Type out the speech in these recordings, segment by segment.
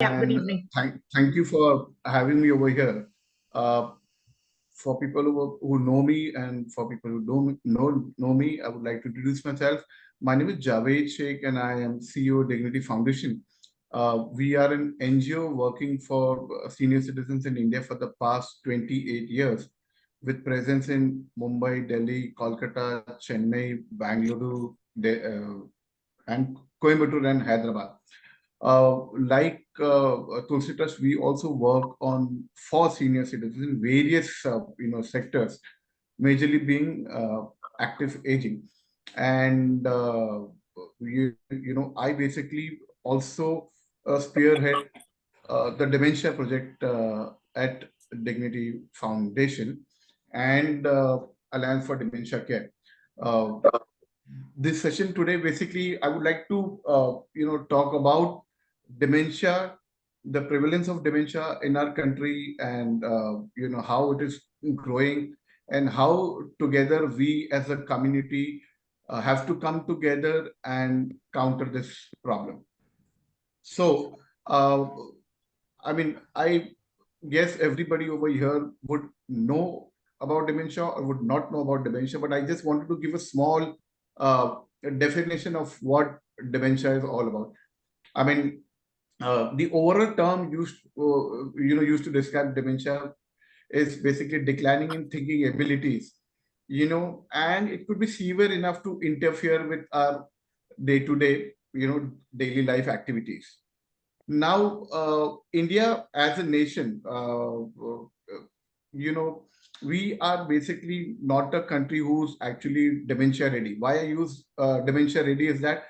Yeah, good and evening. thank you for having me over here. Uh, for people who know me and for people who don't know me, I would like to introduce myself. My name is Javed Sheikh, and I am CEO Dignity Foundation. We are an NGO working for senior citizens in India for the past 28 years, with presence in Mumbai, Delhi, Kolkata, Chennai, Bangalore, and Coimbatore and Hyderabad. Like Tulsi Trust, we also work on for senior citizens in various sectors, majorly being active aging, and I basically also spearhead the dementia project at Dignity Foundation and Alliance for Dementia Care. Uh, this session today, basically, I would like to talk about dementia, the prevalence of dementia in our country, and how it is growing, and how together we as a community have to come together and counter this problem. So, I mean, I guess everybody over here would know about dementia or would not know about dementia, but I just wanted to give a small uh, definition of what dementia is all about. I mean, the overall term used to describe dementia is basically declining in thinking abilities, and it could be severe enough to interfere with our day-to-day, daily life activities. Now, India as a nation, you know, we are basically not a country who's actually dementia ready. Why I use dementia ready is that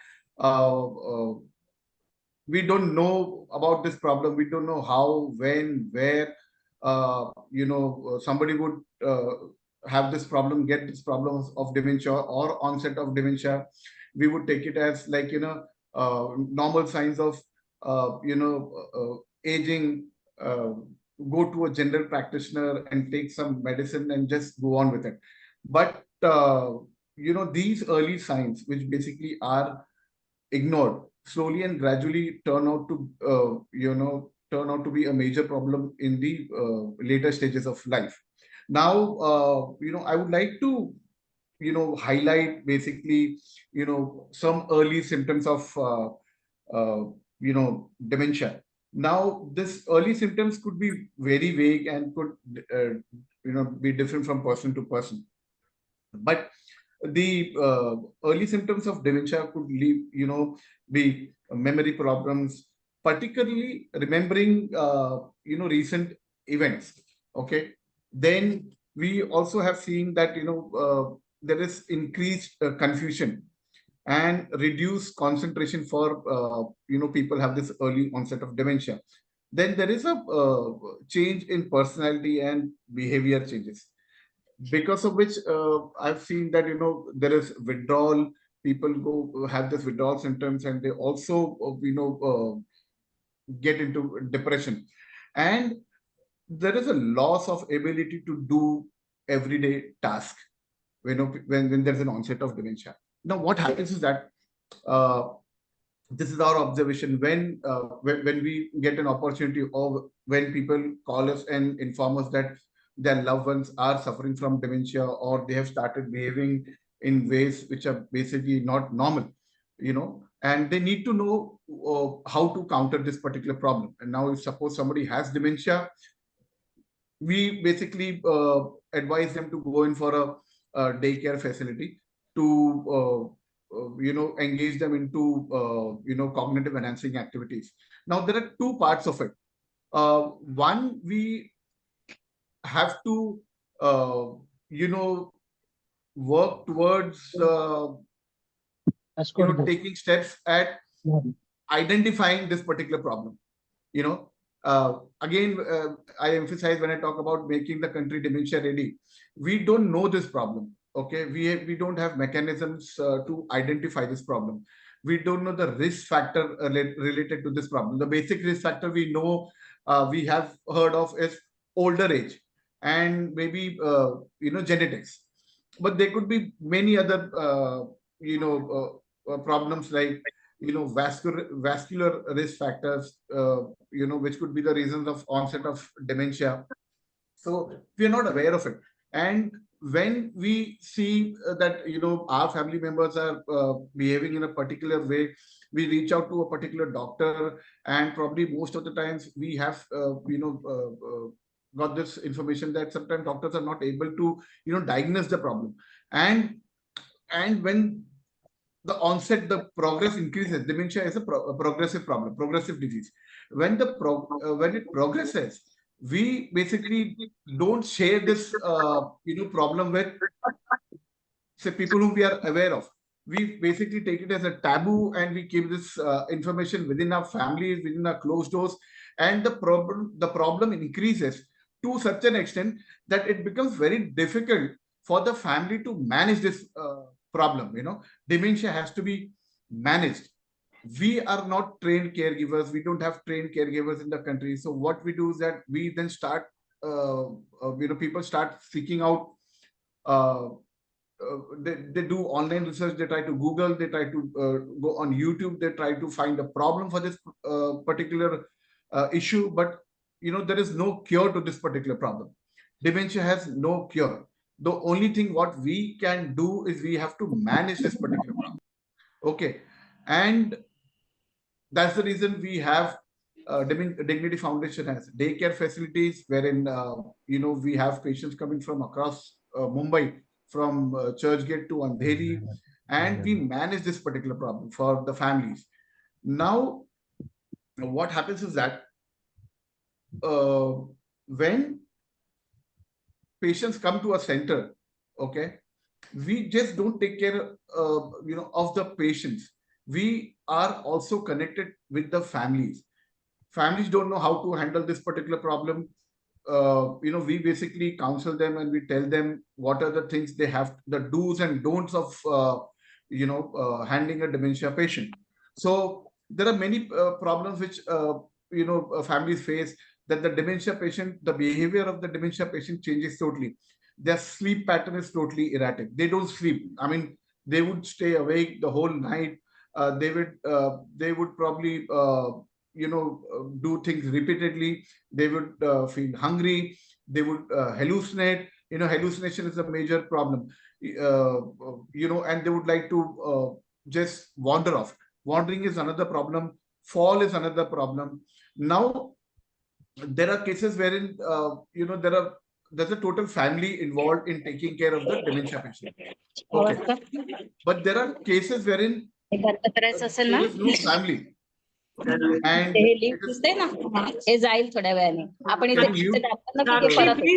we don't know about this problem. We don't know how, when, where, somebody would have this problem, get this problem of dementia or onset of dementia. We would take it as like, normal signs of, aging, go to a general practitioner and take some medicine and just go on with it. But, these early signs, which basically are ignored, slowly and gradually turn out to be a major problem in the later stages of life. Now, I would like to highlight basically some early symptoms of dementia. Now, this early symptoms could be very vague and could be different from person to person, but the early symptoms of dementia could be memory problems, particularly remembering, recent events. Okay. Then we also have seen that, there is increased confusion and reduced concentration for, people have this early onset of dementia. Then there is a change in personality and behavior changes, because of which I've seen that there is withdrawal. People go have this withdrawal symptoms, and they also get into depression, and there is a loss of ability to do everyday task when there's an onset of dementia. Now, what happens is that uh, this is our observation when we get an opportunity, or when people call us and inform us that their loved ones are suffering from dementia, or they have started behaving in ways which are basically not normal, and they need to know how to counter this particular problem. And now, if suppose somebody has dementia, we basically advise them to go in for a daycare facility to engage them into cognitive enhancing activities. Now, there are two parts of it. One, we have to uh, you know work towards taking steps at identifying this particular problem. you know Again, I emphasize, when I talk about making the country dementia ready, we don't know this problem. Okay, we don't have mechanisms to identify this problem. We don't know the risk factor related to this problem. The basic risk factor we know, we have heard of, is older age and maybe genetics, but there could be many other problems, like vascular risk factors, which could be the reasons of onset of dementia. So we are not aware of it. And when we see that our family members are behaving in a particular way, we reach out to a particular doctor, and probably most of the times we have got this information that sometimes doctors are not able to diagnose the problem. And when the onset, the progress increases. Dementia is a progressive problem, progressive disease. When when it progresses, we basically don't share this problem with, say, people whom we are aware of. We basically take it as a taboo, and we keep this information within our families, within our closed doors, and the problem increases to such an extent that it becomes very difficult for the family to manage this problem. Dementia has to be managed. We are not trained caregivers. We don't have trained caregivers in the country. So what we do is that we then start, people start seeking out. They do online research. They try to Google. They try to go on YouTube. They try to find a problem for this particular issue. But there is no cure to this particular problem. Dementia has no cure. The only thing what we can do is we have to manage this particular problem. Okay, and that's the reason we have Dignity Foundation has daycare facilities, wherein we have patients coming from across Mumbai, from Churchgate to Andheri, and we manage this particular problem for the families. Now, what happens is that when patients come to a center, okay, we just don't take care of the patients. We are also connected with the families. Families don't know how to handle this particular problem. We basically counsel them, and we tell them what are the things they have, the do's and don'ts of handling a dementia patient. So there are many problems which families face, that the dementia patient, the behavior of the dementia patient changes totally. Their sleep pattern is totally erratic. They don't sleep. I mean, they would stay awake the whole night. They would probably do things repeatedly. They would feel hungry. They would hallucinate. Hallucination is a major problem. And they would like to just wander off. Wandering is another problem. Fall is another problem. Now, there are cases wherein there's a total family involved in taking care of the dementia patient. Okay, but there are cases wherein there is no family. And please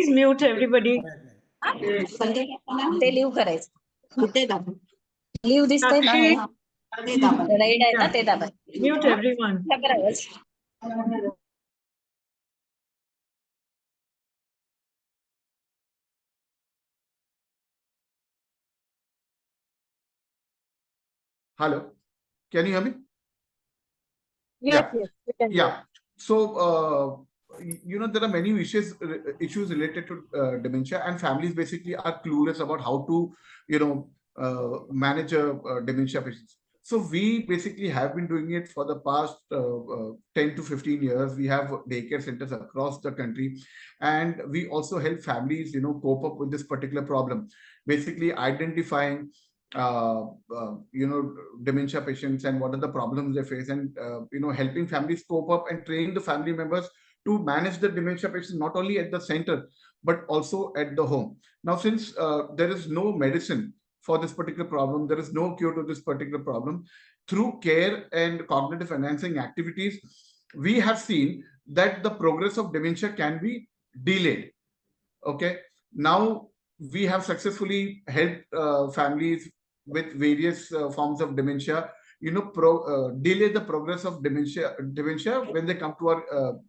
mute everybody. Mute everyone. Hello, can you hear me? Yes, yeah. So there are many issues related to dementia, and families basically are clueless about how to manage a dementia patients. So we basically have been doing it for the past 10 to 15 years. We have daycare centers across the country, and we also help families cope up with this particular problem, basically identifying dementia patients and what are the problems they face, and helping families cope up and train the family members to manage the dementia patients, not only at the center but also at the home. Now, since there is no medicine for this particular problem, there is no cure to this particular problem, through care and cognitive enhancing activities, we have seen that the progress of dementia can be delayed. Okay, now we have successfully helped families with various forms of dementia, delay the progress of dementia when they come to our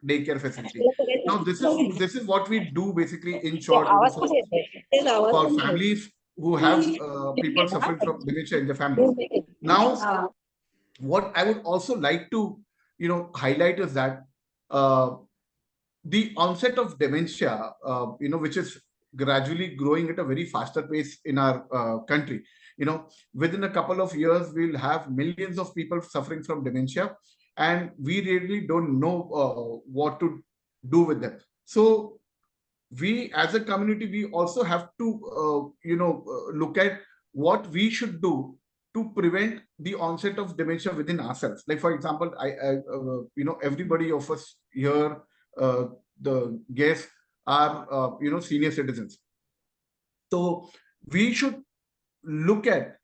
daycare facility. Now, this is what we do basically, in short, for families who have people suffering from dementia in the family. Now, what I would also like to highlight is that the onset of dementia, which is gradually growing at a very faster pace in our country. Within a couple of years, we'll have millions of people suffering from dementia, and we really don't know what to do with them. So we as a community, we also have to look at what we should do to prevent the onset of dementia within ourselves. Like, for example, everybody of us here, the guests are senior citizens. So we should look at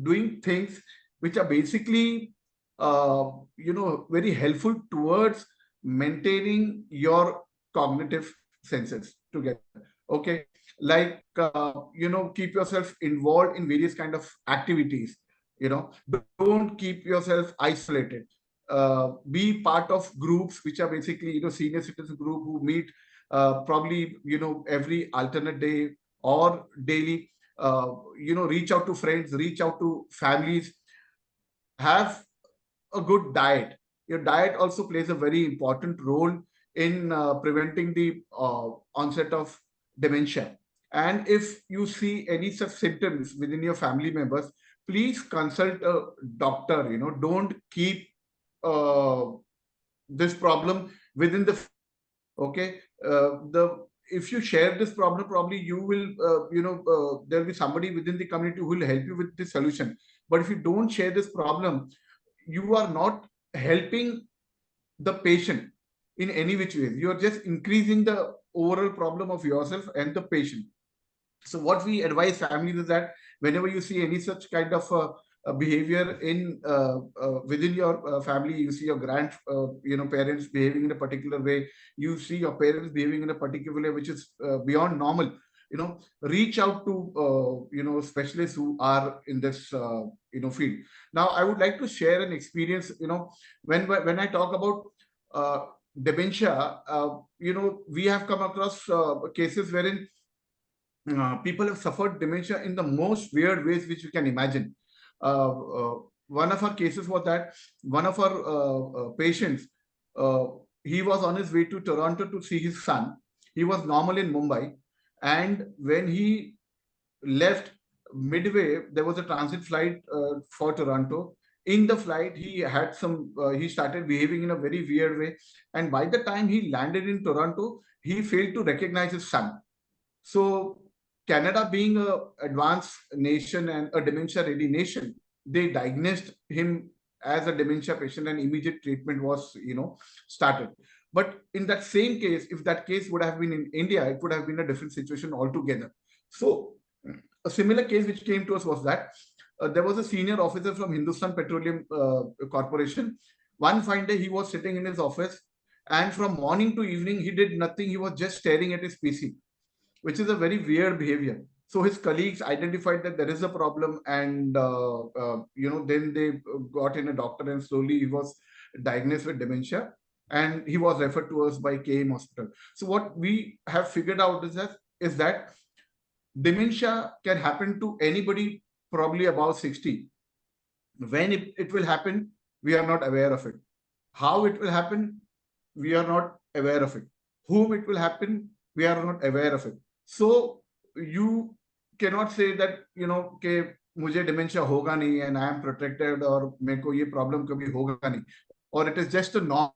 doing things which are basically very helpful towards maintaining your cognitive senses together. Okay, like keep yourself involved in various kind of activities. Don't keep yourself isolated. Be part of groups which are basically senior citizen group who meet probably every alternate day or daily. Reach out to friends, reach out to families. Have a good diet. Your diet also plays a very important role in preventing the onset of dementia. And if you see any such symptoms within your family members, please consult a doctor. Don't keep this problem within the okay. The If you share this problem, probably you will there'll be somebody within the community who will help you with the solution. But if you don't share this problem, you are not helping the patient in any which way. You are just increasing the overall problem of yourself and the patient. So what we advise families is that whenever you see any such kind of behavior in within your family, you see your parents behaving in a particular way, you see your parents behaving in a particular way which is beyond normal, reach out to specialists who are in this field. Now I would like to share an experience. When I talk about dementia, we have come across cases wherein people have suffered dementia in the most weird ways which you can imagine. One of our cases was that one of our patients, he was on his way to Toronto to see his son. He was normal in Mumbai, and when he left midway, there was a transit flight for Toronto. In the flight, he had he started behaving in a very weird way, and by the time he landed in Toronto, he failed to recognize his son. So Canada, being an advanced nation and a dementia-ready nation, they diagnosed him as a dementia patient, and immediate treatment was, started. But in that same case, if that case would have been in India, it would have been a different situation altogether. So a similar case which came to us was that there was a senior officer from Hindustan Petroleum Corporation. One fine day, he was sitting in his office, and from morning to evening, he did nothing. He was just staring at his PC, which is a very weird behavior. So his colleagues identified that there is a problem, and then they got in a doctor, and slowly he was diagnosed with dementia, and he was referred to us by KM Hospital. So what we have figured out is that dementia can happen to anybody probably above 60. When it will happen, we are not aware of it. How it will happen, we are not aware of it. Whom it will happen, we are not aware of it. So you cannot say that कि मुझे dementia होगा नहीं and I am protected, और मेरे को ये problem कभी होगा नहीं, or it is just a normal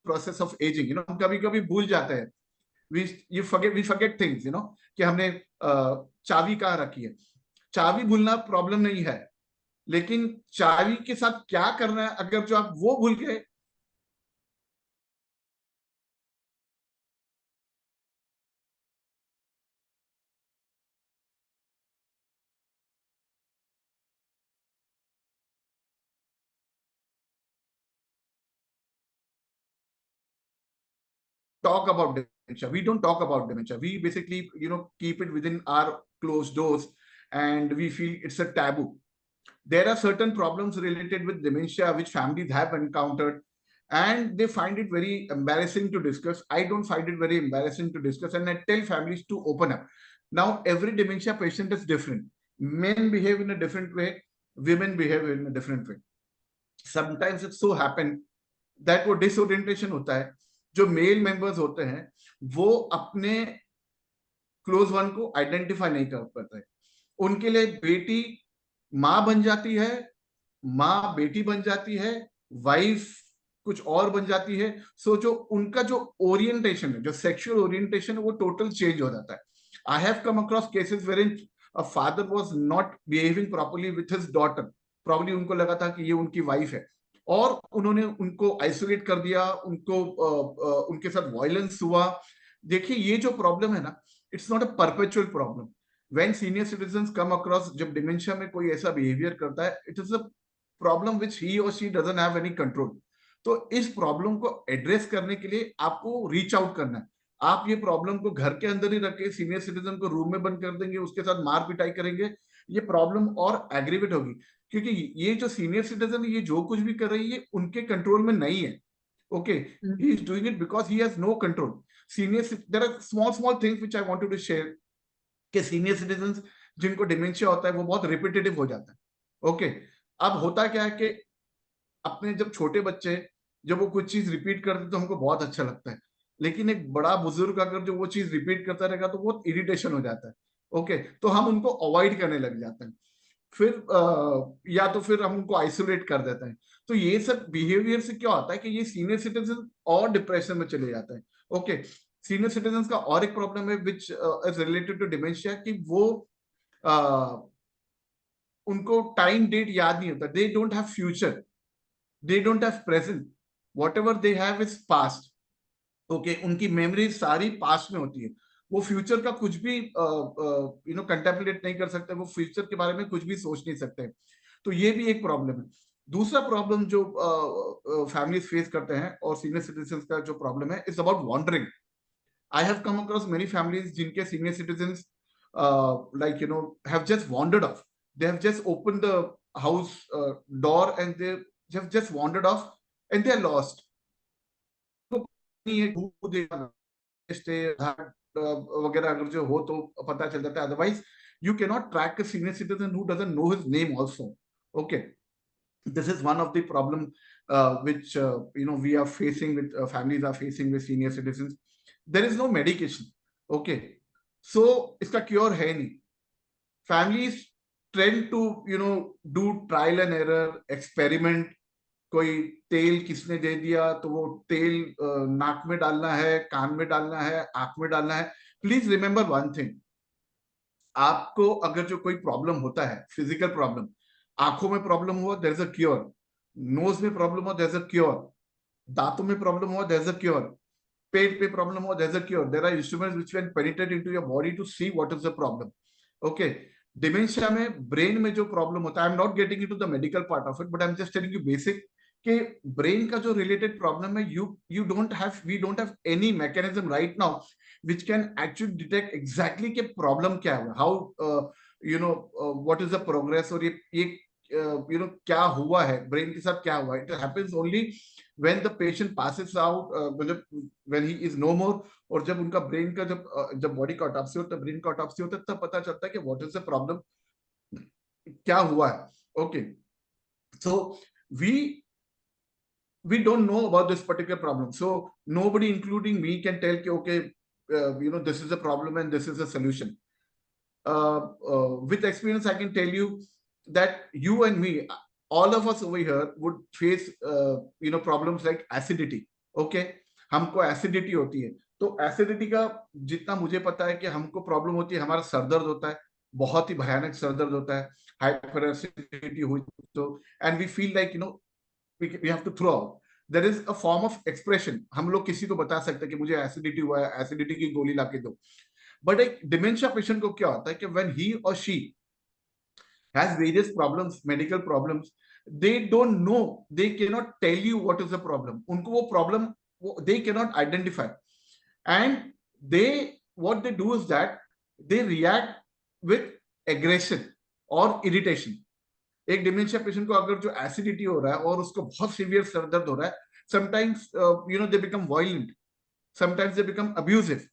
process of aging. हम कभी-कभी भूल जाते हैं. We forget things. कि हमने चाबी कहाँ रखी है. चाबी भूलना problem नहीं है, लेकिन चाबी के साथ क्या करना है अगर जो आप वो भूल गए. Talk about dementia. We don't talk about dementia. We basically, keep it within our closed doors, and we feel it's a taboo. There are certain problems related with dementia which families have encountered, and they find it very embarrassing to discuss. I don't find it very embarrassing to discuss, and I tell families to open up. Now, every dementia patient is different. Men behave in a different way, women behave in a different way. Sometimes it so happen that वो disorientation होता है. जो male members होते हैं वो अपने close one को identify नहीं कर पाते। उनके लिए बेटी माँ बन जाती है, माँ बेटी बन जाती है, वाइफ कुछ और बन जाती है। सो जो उनका जो ओरिएंटेशन है, जो सेक्सुअल ओरिएंटेशन है, वो टोटल चेंज हो जाता है। I have come across cases wherein a father was not behaving properly with his daughter. Probably उनको लगा था कि ये उनकी वाइफ है, और उन्होंने उनको आइसोलेट कर दिया, उनको उनके साथ वायलेंस हुआ। देखिए ये जो प्रॉब्लम है ना, it's not a perpetual problem. When senior citizen come across, जब डिमेंशिया में कोई ऐसा बिहेवियर करता है, it is a problem which he और she doesn't have any control. तो इस प्रॉब्लम को एड्रेस करने के लिए आपको रीच आउट करना है। आप ये प्रॉब्लम को घर के अंदर ही रखे सीनियर सिटीजन को रूम में बंद कर देंगे, उसके साथ मार पिटाई करेंगे, ये प्रॉब्लम और एग्रीवेट होगी। क्योंकि ये जो सीनियर सिटीजन ये जो कुछ भी कर रही है उनके कंट्रोल में नहीं है। Okay, he is doing it because he has no control. Senior, there are small small things which I wanted to share, कि सीनियर सिटीजन जिनको डिमेंशिया होता है वो बहुत रिपीटेटिव हो जाता है। ओके, अब होता क्या है कि अपने जब छोटे बच्चे जब वो कुछ चीज रिपीट करते तो हमको बहुत अच्छा लगता है, लेकिन एक बड़ा बुजुर्ग अगर जो वो चीज रिपीट करता रहेगा तो बहुत इरिटेशन हो जाता है। ओके, तो हम उनको अवॉइड करने लग जाते हैं, फिर या तो फिर हम उनको आइसोलेट कर देते हैं। तो ये सब बिहेवियर से क्या होता है कि ये सीनियर सिटीजन और डिप्रेशन में चले जाते हैं। ओके, सीनियर सिटीजन का और एक प्रॉब्लम है which is related to dementia, कि वो उनको टाइम डेट याद नहीं होता। They don't have future, they don't have present, whatever they have is past। Okay, उनकी मेमोरी सारी पास्ट में होती है, वो फ्यूचर का कुछ भी कंटेम्पलेट नहीं कर सकते, वो फ्यूचर के बारे में कुछ भी सोच नहीं सकते। तो ये भी एक प्रॉब्लम है। दूसरा प्रॉब्लम जो फैमिलीज फेस करते हैं और सीनियर सिटीजन का जो प्रॉब्लम है is about wandering. I have come across many families जिनके senior citizens like have just wandered off. They have just opened the house door and they have just wandered off and they are lost. वगैरह अगर जो हो तो पता चल जाता है, otherwise you can not track a senior citizen who doesn't know his name also. Okay, this is one of the problem which we are facing with families are facing with senior citizens. There is no medication। okay, so इसका cure है नहीं। families tend to do trial and error experiment। कोई तेल किसने दे दिया तो वो तेल नाक में डालना है, कान में डालना है, आंख में डालना है। प्लीज रिमेंबर वन थिंग, आपको अगर जो कोई प्रॉब्लम होता है, फिजिकल प्रॉब्लम, आंखों में प्रॉब्लम हुआ there is a cure, nose में प्रॉब्लम हुआ देयर इज अ क्योर, दांतों में प्रॉब्लम हुआ देयर इज अ क्योर, पेट पे प्रॉब्लम हुआ there is a cure. There are instruments which can penetrate into your body to see what is the problem. Okay, dementia में brain में जो problem होता है, I am not getting into the medical part of it, but I am just telling you basic कि brain का जो related problem है, you don't have, we don't have any mechanism right now which can actually detect exactly कि प्रॉब्लम क्या है, how what is the progress, और ये क्या हुआ है ब्रेन के साथ, क्या हुआ है। It happens only when the patient passes out, मतलब when he is no more। और जब उनका ब्रेन का जब बॉडी का ऑटोप्सी होता है, ब्रेन का ऑटोप्सी होता है, तब पता चलता है कि what is the problem, क्या हुआ है। Okay, so we don't know about this particular problem, so nobody including me can tell कि okay, this is a problem and this is a solution। with experience I can tell you that you and me, all of us over here would face problems like acidity। okay, हमको acidity होती है, तो acidity का जितना मुझे पता है कि हमको प्रॉब्लम होती है, हमारा सरदर्द होता है, बहुत ही भयानक सरदर्द होता है, हाइपर एसिडिटी हुई तो, and we feel like we have to throw out। there is a form of expression, हम लोग किसी को बता सकते हैं कि मुझे एसिडिटी हुआ है, एसिडिटी की गोली लाके दो। बट एक डिमेंशिया पेशेंट को क्या होता है कि when he or she has various problems, medical problems, they don't know, they cannot tell you what is the problem। उनको वो problem they cannot identify, and they what they do is that they react with aggression or irritation। एक dementia patient को अगर जो acidity हो रहा है और उसको बहुत सीवियर सर दर्द हो रहा है, sometimes they become violent, sometimes they become abusive,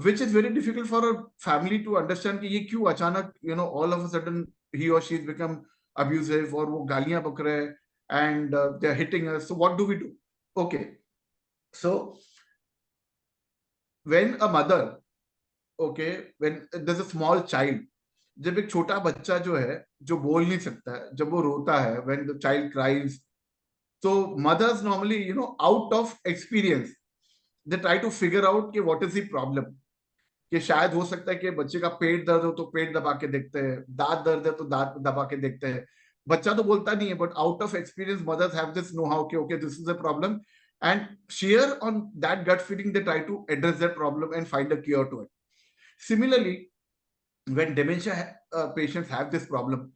which is very difficult for a family to understand कि ये क्यों अचानक all of a sudden he or she has become abusive, और वो गालियां बक रहे हैं and they are hitting us। so what do we do? okay, so when a mother okay, when there's a small child, जब एक छोटा बच्चा जो है, जो बोल नहीं सकता है, जब वो रोता है, when the child cries, so mothers normally, out of experience, they try to figure out कि what is the problem, कि शायद हो सकता है कि बच्चे का पेट दर्द हो तो पेट दबा के देखते हैं, दांत दर्द है तो दांत दबा के देखते हैं. बच्चा तो बोलता नहीं है, but out of experience mothers have this know how कि okay this is a problem, and share on that gut feeling they try to address that problem and find a cure to it. Similarly, when dementia patients have this problem,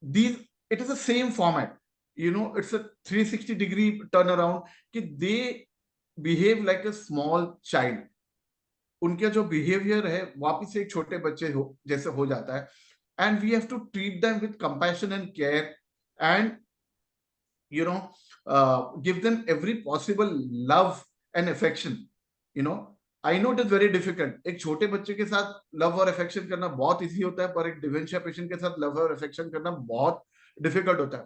these it is the same format, it's a 360-degree turnaround, कि they behave like a small child. उनका जो behaviour है वापिस से एक छोटे बच्चे जैसे हो जाता है, and we have to treat them with compassion and care, and give them every possible love and affection. I know it is very difficult. एक छोटे बच्चे के साथ लव और अफेक्शन करना बहुत इजी होता है, पर एक डिमेंशिया पेशेंट के साथ लव और अफेक्शन करना बहुत डिफिकल्ट होता है.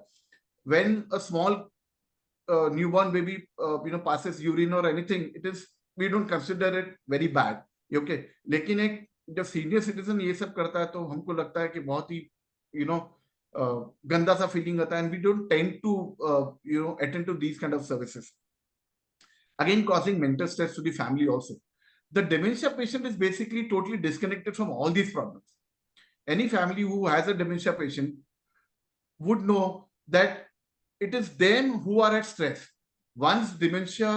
When a small newborn baby passes urine or anything, we don't consider it very bad. Okay, लेकिन एक जब सीनियर सिटीजन ये सब करता है तो हमको लगता है कि बहुत ही गंदा सा फीलिंग आता है, and we don't tend to attend to these kind of services, again causing mental stress to the family also. The dementia patient is basically totally disconnected from all these problems. Any family who has a dementia patient would know that it is them who are at stress. Once dementia,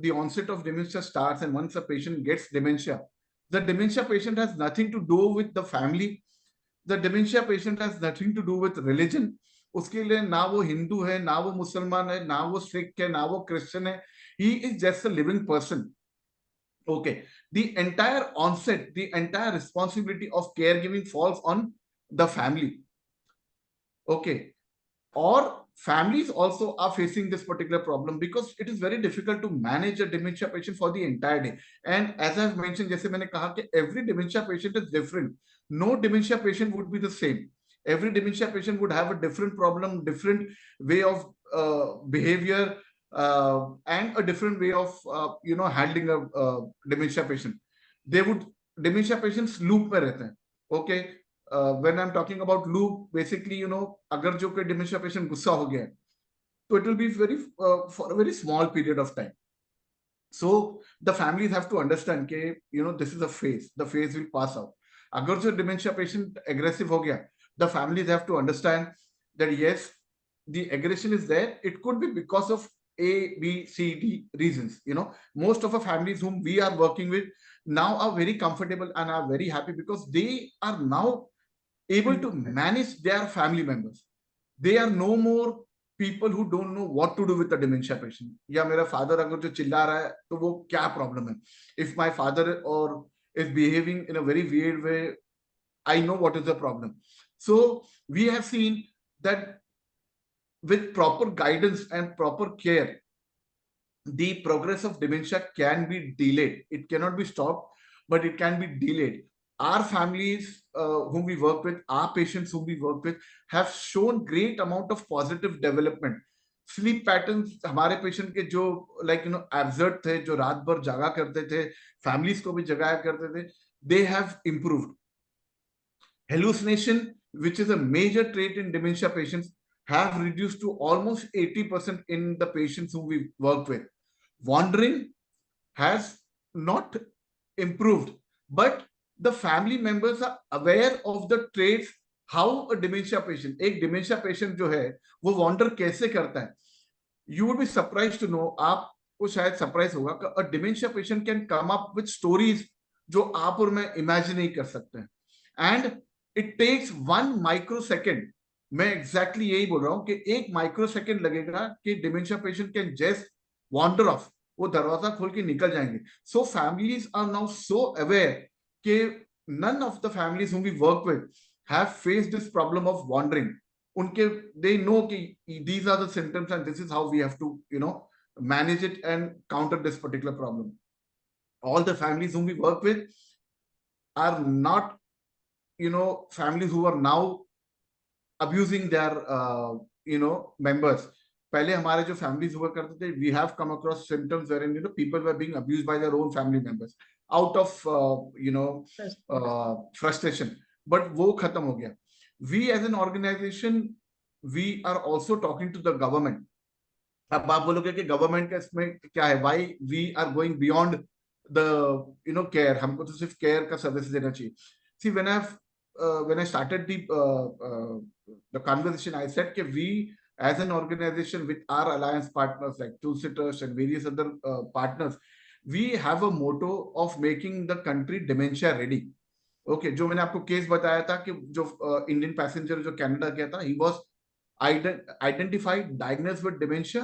the onset of dementia starts, and once a patient gets dementia, the dementia patient has nothing to do with the family. The dementia patient has nothing to do with religion. उसके लिए ना वो हिंदू है, ना वो मुसलमान है, ना वो सिख है, ना वो क्रिश्चियन है. He is just a living person. Okay. The entire onset, the entire responsibility of caregiving falls on the family. Okay. Or families also are facing this particular problem because it is very difficult to manage a dementia patient for the entire day. And as I've mentioned, जैसे मैंने कहा कि every dementia patient is different. No dementia patient would be the same. Every dementia patient would have a different problem, different way of behavior, and a different way of handling a dementia patient. Dementia patients loop में रहते हैं. Okay. When I'm talking about loop, basically, अगर जो कोई dementia patient गुस्सा हो गया है, so it will be for a very small period of time. So the families have to understand कि, this is a phase. The phase will pass out. अगर जो dementia patient aggressive हो गया, the families have to understand that yes, the aggression is there. It could be because of A, B, C, D reasons. Most of our families whom we are working with now are very comfortable and are very happy because they are now able to manage their family members. They are no more people who don't know what to do with a dementia patient. या मेरा father अगर जो चिल्ला रहा है तो वो क्या problem है? If my father or is behaving in a very weird way, I know what is the problem. So we have seen that with proper guidance and proper care, the progress of dementia can be delayed. It cannot be stopped, but it can be delayed. Our families whom we work with, our patients whom we work with, have shown great amount of positive development. Sleep patterns हमारे patient के जो absurd थे, जो रात भर जागा करते थे, families को भी जगाया करते थे, they have improved. Hallucination, which is a major trait in dementia patients, have reduced to almost 80% in the patients who we work with. Wandering has not improved, but the family members are aware of the traits, how a dementia patient, एक dementia patient जो है, वो wander कैसे करता है. You would be surprised to know, आपको शायद surprise होगा कि a dementia patient can come up with stories जो आप और मैं imagine नहीं कर सकते हैं. And it takes 1 microsecond. मैं exactly यही बोल रहा हूँ कि 1 microsecond लगेगा कि dementia patient can just wander off. वो दरवाजा खोल के निकल जाएंगे. So families are now so aware कि none of the families whom we work with have faced this problem of wandering. They know कि these are the symptoms and this is how we have to manage it and counter this particular problem. All the families whom we work with are not families who are now abusing their members. पहले हमारे जो families हुआ करते थे, we have come across symptoms wherein people were being abused by their own family members out of frustration, but वो खत्म हो गया. We as an organization, we are also talking to the government. अब आप बोलोगे कि गवर्नमेंट का इसमें क्या है, why we are going beyond the care, हमको तो सिर्फ केयर का सर्विस देना चाहिए. See when I started the conversation, I said that we as an organization with our alliance partners like Tulsi Trust and various other partners, we have a motto of making the country dementia ready. Okay जो मैंने आपको case बताया था कि जो Indian passenger जो Canada गया था, he was identified diagnosed with dementia,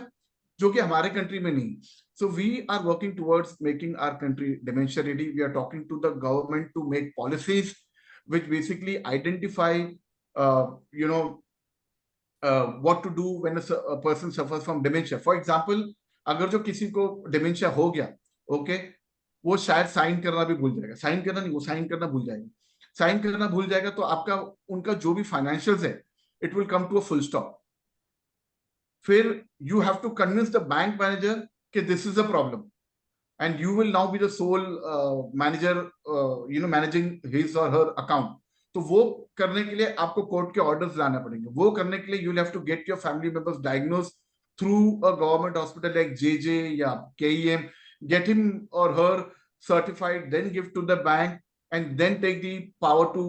जो कि हमारे कंट्री में नहीं. So we are working towards making our country dementia ready. We are talking to the government to make policies which basically identify what to do when a person suffers from dementia. For example, अगर जो किसी को dementia हो गया, okay, वो शायद sign करना भी भूल जाएगा. साइन करना नहीं, वो साइन करना भूल जाएगा. साइन करना भूल जाएगा तो आपका उनका जो भी फाइनेंशियल्स है, it will come to a full stop. फिर you have to convince the bank manager कि this is a problem, and you will now be the sole manager, managing his or her account. तो वो करने के लिए आपको court के orders लाना पड़ेंगे. वो करने के लिए you have to get your family members diagnose through a government hospital like JJ या केईएम, गेट हिम और her certified, then give to the bank and then take the power to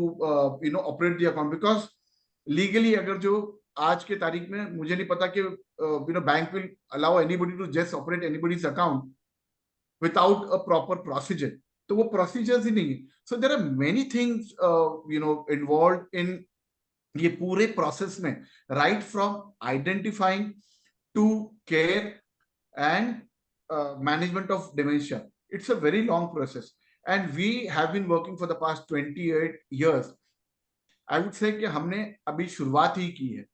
operate the account. Because legally अगर जो आज के तारीख में मुझे नहीं पता कि bank will allow anybody to just operate anybody's account without a proper procedure. तो वो procedures ही नहीं है. So there are many things involved in ये पूरे process में, right from identifying to care and management of dementia. It's a very long process and we have been working for the past 28 years. I would say कि हमने अभी शुरुआत ही की है.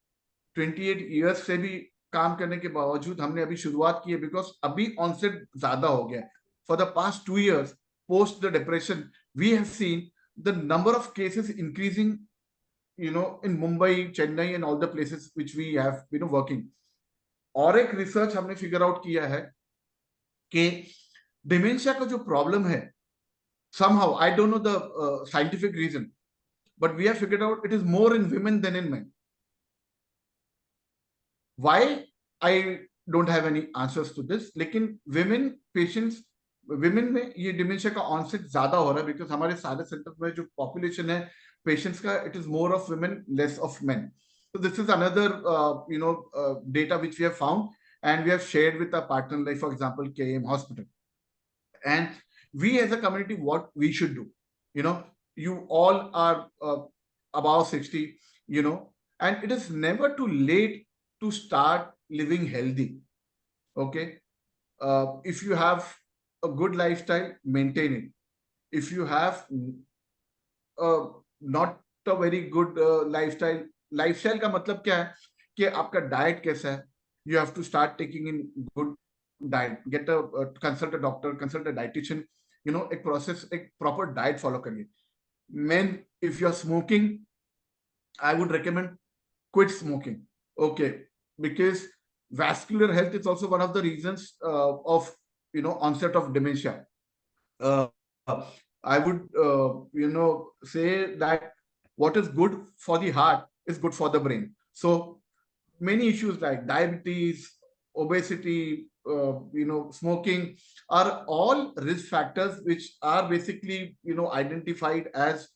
28 years से भी काम करने के बावजूद हमने अभी शुरुआत की है, बिकॉज अभी ऑनसेट ज्यादा हो गया. For the past 2 years post the depression, we have seen the number of cases increasing in Mumbai, Chennai and all the places which we have working. और एक रिसर्च हमने फिगर आउट किया है कि डिमेंशिया का जो प्रॉब्लम है, somehow I don't know the scientific reason, but we have figured out it is more in women than in men. Why? I don't have any answers to this. लेकिन women patients, women में ये dementia का onset ज्यादा हो रहा है, because हमारे सारे सेंटर में जो पॉपुलेशन है पेशेंट्स का, it is more of women, less of men. So this is another data which we have found and we have shared with our partner, like for example KM Hospital. And we as a community, what we should do, you all are above 60, and it is never too late to start living healthy. Okay, if you have a good lifestyle, maintain it. If you have not a very good lifestyle का मतलब क्या है कि आपका diet कैसा है. You have to start taking in good diet, get a consult a doctor, consult a dietitian, एक process, एक proper diet follow करिए. Men, if you are smoking, I would recommend quit smoking. Okay, because vascular health is also one of the reasons of onset of dementia. I would say that what is good for the heart is good for the brain. So many issues like diabetes, obesity, smoking are all risk factors which are basically identified as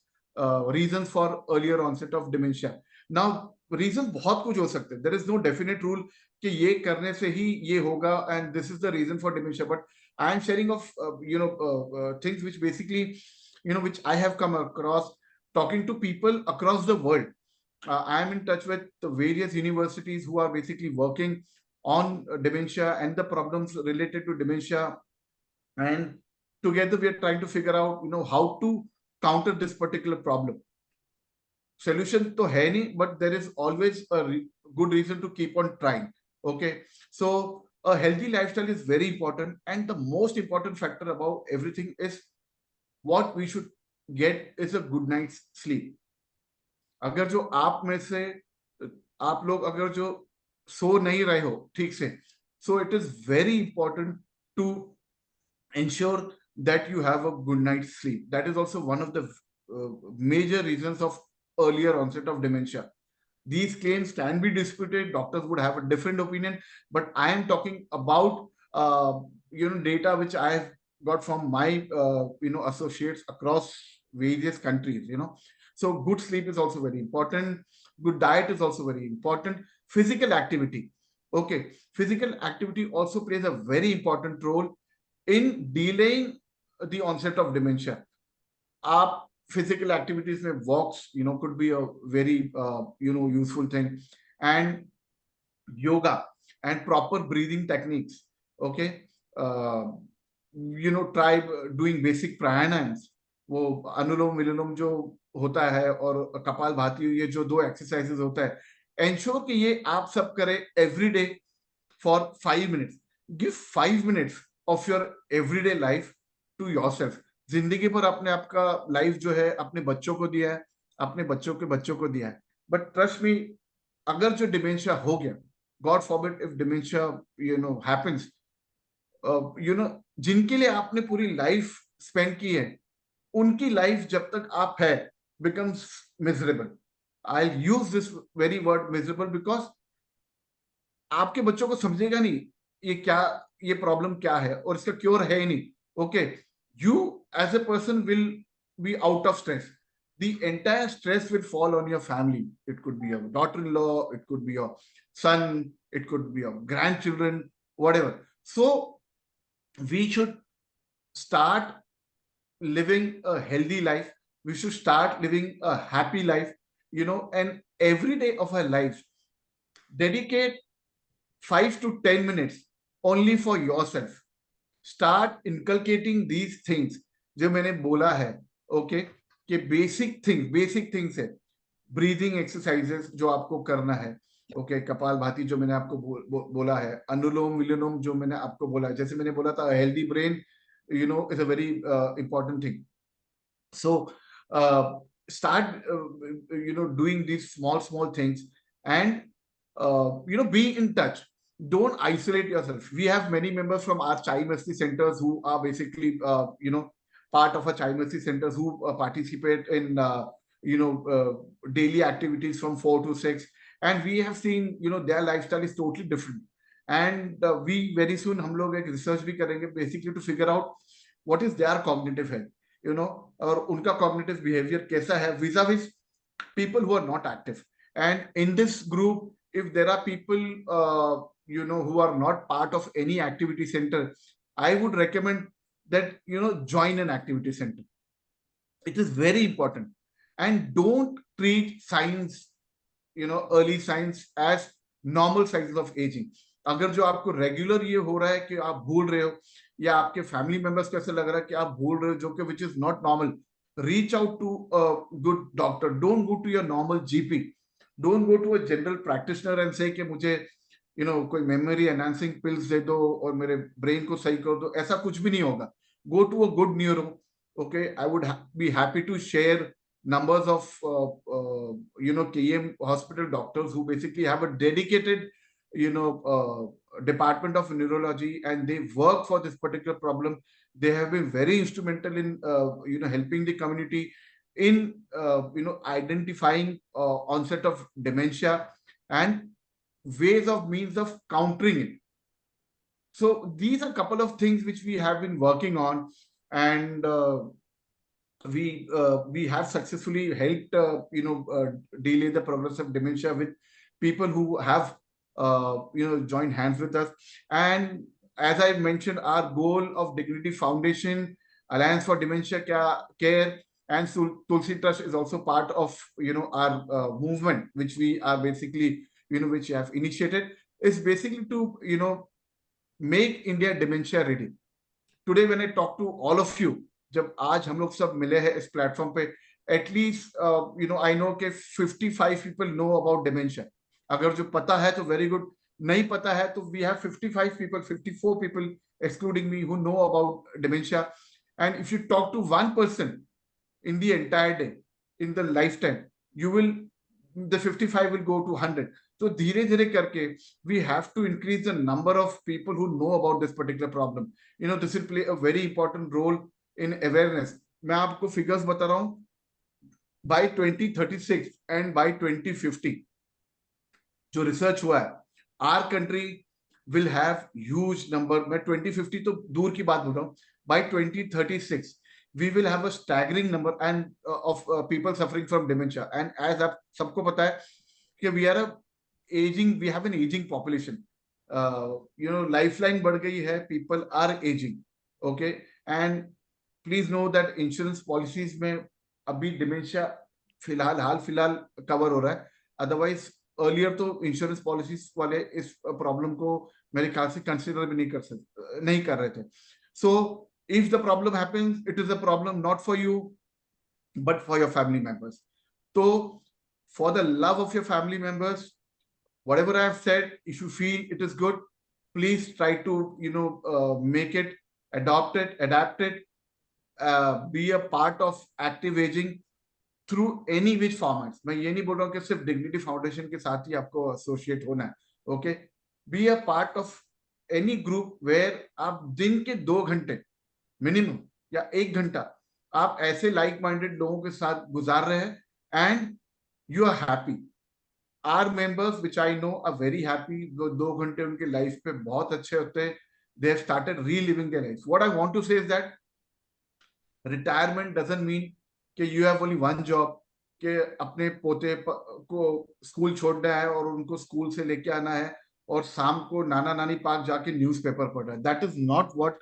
reasons for earlier onset of dementia. Now reasons बहुत कुछ हो सकते हैं. There is no definite rule कि ये करने से ही ये होगा and this is the reason for dementia. But I am sharing of things which basically which I have come across talking to people across the world. I am in touch with the various universities who are basically working on dementia and the problems related to dementia, and together we are trying to figure out how to counter this particular problem. Solution तो है नहीं, but there is always a good reason to keep on trying. Okay, so a healthy lifestyle is very important, and the most important factor about everything is what we should get is a good night's sleep. अगर जो आप में से आप लोग अगर जो सो नहीं रहे हो ठीक से, so it is very important to ensure that you have a good night's sleep. That is also one of the major reasons of earlier onset of dementia. These claims can be disputed, doctors would have a different opinion, but I am talking about data which I have got from my associates across various countries. So good sleep is also very important. Good diet is also very important. Physical activity, okay, physical activity also plays a very important role in delaying the onset of dementia. Up physical activities में walks could be a very useful thing, and yoga and proper breathing techniques, okay. Try doing basic pranayams, वो अनुलोम विलोम जो होता है और कपाल भाती, ये जो दो एक्सरसाइजेस होता है, एंश्योर कि ये आप सब करें every day for 5 minutes. Give 5 minutes of your everyday life to yourself. जिंदगी पर आपने आपका लाइफ जो है अपने बच्चों को दिया है, अपने बच्चों के बच्चों को दिया है, बट ट्रस्ट मी, अगर जो डिमेंशिया हो गया, God forbid if dementia happens, जिनके लिए आपने पूरी लाइफ स्पेंड की है, उनकी लाइफ जब तक आप है becomes miserable. I'll use this very word miserable because आपके बच्चों को समझेगा नहीं ये प्रॉब्लम क्या है और इसका क्योर है ही नहीं. Okay, you as a person will be out of stress. The entire stress will fall on your family. It could be your daughter-in-law, it could be your son, it could be your grandchildren, whatever. So we should start living a healthy life. We should start living a happy life, and every day of our lives, dedicate 5 to 10 minutes only for yourself. Start inculcating these things जो मैंने बोला है, okay, कि basic things है. Breathing exercises जो आपको करना है, ओके, कपाल भाती जो मैंने आपको बोला है, अनुलोम विलोम जो मैंने आपको बोला है, जैसे मैंने बोला था, healthy brain is a very important thing. So start doing these small things, and be in touch. Don't isolate yourself. We have many members from our Chai Masti centers who are basically part of our Chai Masti centers, who participate in daily activities from 4 to 6, and we have seen their lifestyle is totally different. And we very soon हम लोग एक research भी करेंगे basically to figure out what is their cognitive health, और उनका cognitive behavior कैसा है vis-a-vis people who are not active. And in this group, if there are people who are not part of any activity center, I would recommend that join an activity center. It is very important. And don't treat signs, early signs as normal signs of aging. अगर जो आपको regular ये हो रहा है कि आप भूल रहे हो, या आपके फैमिली मेंबर्स को ऐसा लग रहा है कि आप भूल रहे हो, जो कि which is not normal, reach out to a good doctor. Don't go to your normal GP. Don't go to a general practitioner and say कि मुझे कोई memory enhancing pills दे दो और मेरे brain को सही कर दो. ऐसा कुछ भी नहीं होगा. Go to a good neuro. Okay, I would be happy to share numbers of KM hospital doctors who basically have a dedicated department of neurology, and they work for this particular problem. They have been very instrumental in helping the community in identifying onset of dementia and ways of means of countering it. So these are a couple of things which we have been working on, and we have successfully helped delay the progress of dementia with people who have joined hands with us. And as I mentioned, our goal of Dignity Foundation, Alliance for Dementia Care, and Tulsi Trust is also part of our movement, which we are basically which we have initiated, is basically to make India dementia ready. Today when I talk to all of you, जब आज हम लोग सब मिले हैं इस platform पे, at least I know के 55 पीपल नो अबाउट डिमेंशिया. अगर जो पता है तो वेरी गुड, नहीं पता है तो we have 55 people, 54 people excluding me, who know about dementia. And if you talk to one person in the entire day, in the lifetime, you will, the 55 will go to 100. तो धीरे धीरे करके we have to increase the number of people who know about this particular problem. This will play a very important role in awareness. मैं आपको figures बता रहा हूँ. By 2036 and by 2050 जो रिसर्च हुआ है, our country will have huge number. मैं 2050 तो दूर की बात बोल रहा हूँ. By 2036 we will have a staggering number and of people suffering from dementia. And as आप सबको पता है कि we have an aging population. Lifeline बढ़ गई है, people are aging. Okay, and please know that insurance policies में अभी dementia फिलहाल कवर हो रहा है. Otherwise earlier तो insurance policies वाले इस प्रॉब्लम को मेरे ख्याल से कंसिडर भी नहीं कर रहे थे. So if the problem happens, it is a problem not for you but for your family members. So for the love of your family members, whatever I have said, if you feel it is good, please try to make it, adopt it, adapt it, be a part of active aging through any which formats. मैं ये नहीं बोल रहा हूँ कि सिर्फ dignity foundation के साथ ही आपको एसोसिएट होना है. Okay, be a part of any group where आप दिन के 2 घंटे मिनिमम या 1 घंटा आप ऐसे लाइक माइंडेड लोगों के साथ गुजार रहे हैं and you are happy. Are members which I know are very happy. 2 घंटे उनके लाइफ पे बहुत अच्छे होते हैं. They have started reliving their life. What I want to say is that retirement doesn't mean कि you have only one job, कि अपने पोते को स्कूल छोड़ना है और उनको स्कूल से लेके आना है और शाम को नाना नानी पार्क जाके न्यूज़पेपर पढ़ रहा है. That is not what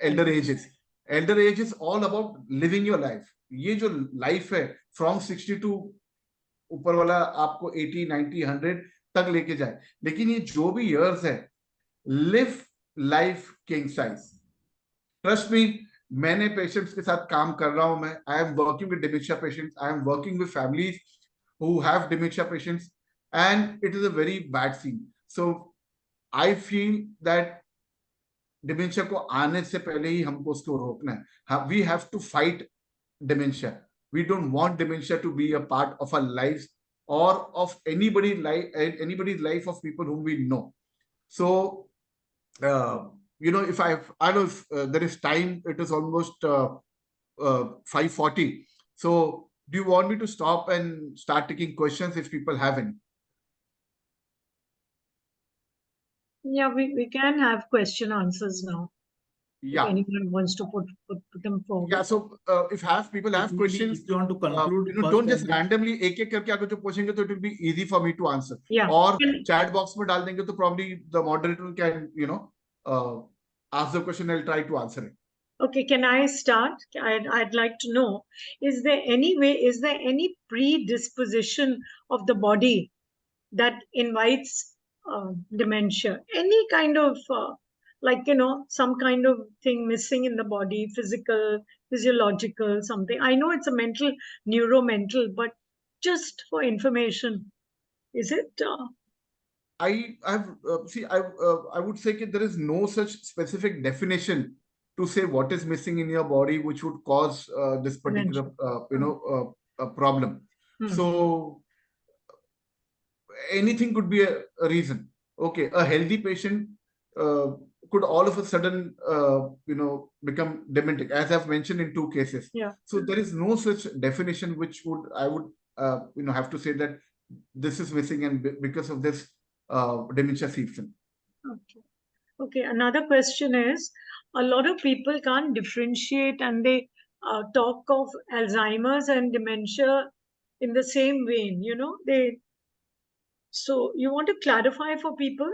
elder age is. Elder age is all about living your life. ये जो लाइफ है फ्रॉम 60 टू ऊपर वाला आपको 80, 90, 100 तक लेके जाए, लेकिन ये जो भी इयर्स है, live life king size. Trust me, मैंने पेशेंट्स के साथ काम कर रहा हूं. मैं I am working with dementia patients, I am working with families who have dementia patients and it is a very bad scene. So I feel that dementia को आने से पहले ही हमको उसको रोकना है. We have to fight dementia. We don't want dementia to be a part of our lives or of anybody's life of people whom we know. So if I know if there is time, it is almost 5:40. So do you want me to stop and start taking questions if people have any? Yeah, we can have question answers now. Yeah. If anyone wants to put them forward. Yeah, so if people have questions, if you want to conclude, don't just randomly एक करके आगे जो पूछेंगे तो it will be easy for me to answer. Yeah. और chat box में डाल देंगे तो probably the moderator can ask the question. I'll try to answer it. Okay, can I start? I'd like to know, is there any predisposition of the body that invites dementia? Any kind of some kind of thing missing in the body, physiological, something. I know it's a neuromental, but just for information, is it? I would say that there is no such specific definition to say what is missing in your body which would cause this particular problem. So anything could be a reason. Okay, a healthy patient could all of a sudden become dementic, as I've mentioned in 2 cases. Yeah. So there is no such definition which I would have to say that this is missing and because of this dementia seeps in. Okay. Another question is, a lot of people can't differentiate and they talk of Alzheimer's and dementia in the same vein. So you want to clarify for people?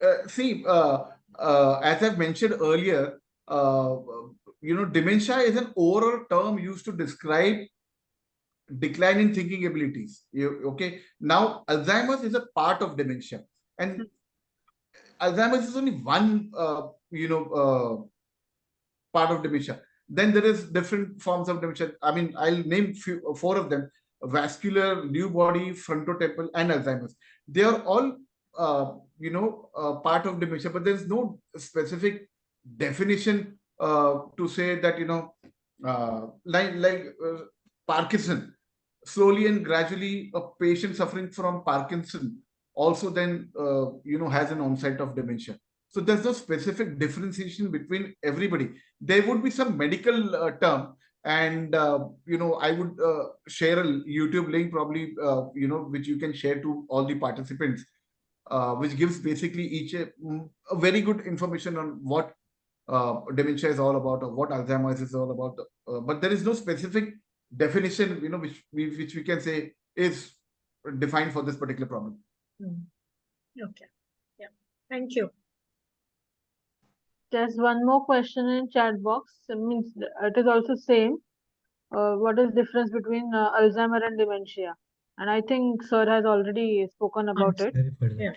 As I've mentioned earlier, dementia is an overall term used to describe decline in thinking abilities. Okay. Now, Alzheimer's is a part of dementia, and Alzheimer's is only one, part of dementia. Then there is different forms of dementia. I mean, I'll name 4 of them: vascular, Lewy body, frontotemporal, and Alzheimer's. They are all part of dementia, but there's no specific definition to say that like Parkinson. slowly and gradually a patient suffering from Parkinson also then has an onset of dementia. So there's no specific differentiation between everybody. There would be some medical term, and I would share a YouTube link probably, which you can share to all the participants, which gives basically each a very good information on what dementia is all about, or what Alzheimer's is all about. But there is no specific definition, which we can say is defined for this particular problem. Okay. Yeah. Thank you. There's one more question in chat box. It means it is also same. What is difference between Alzheimer and dementia? And I think sir has already spoken about it. Yeah.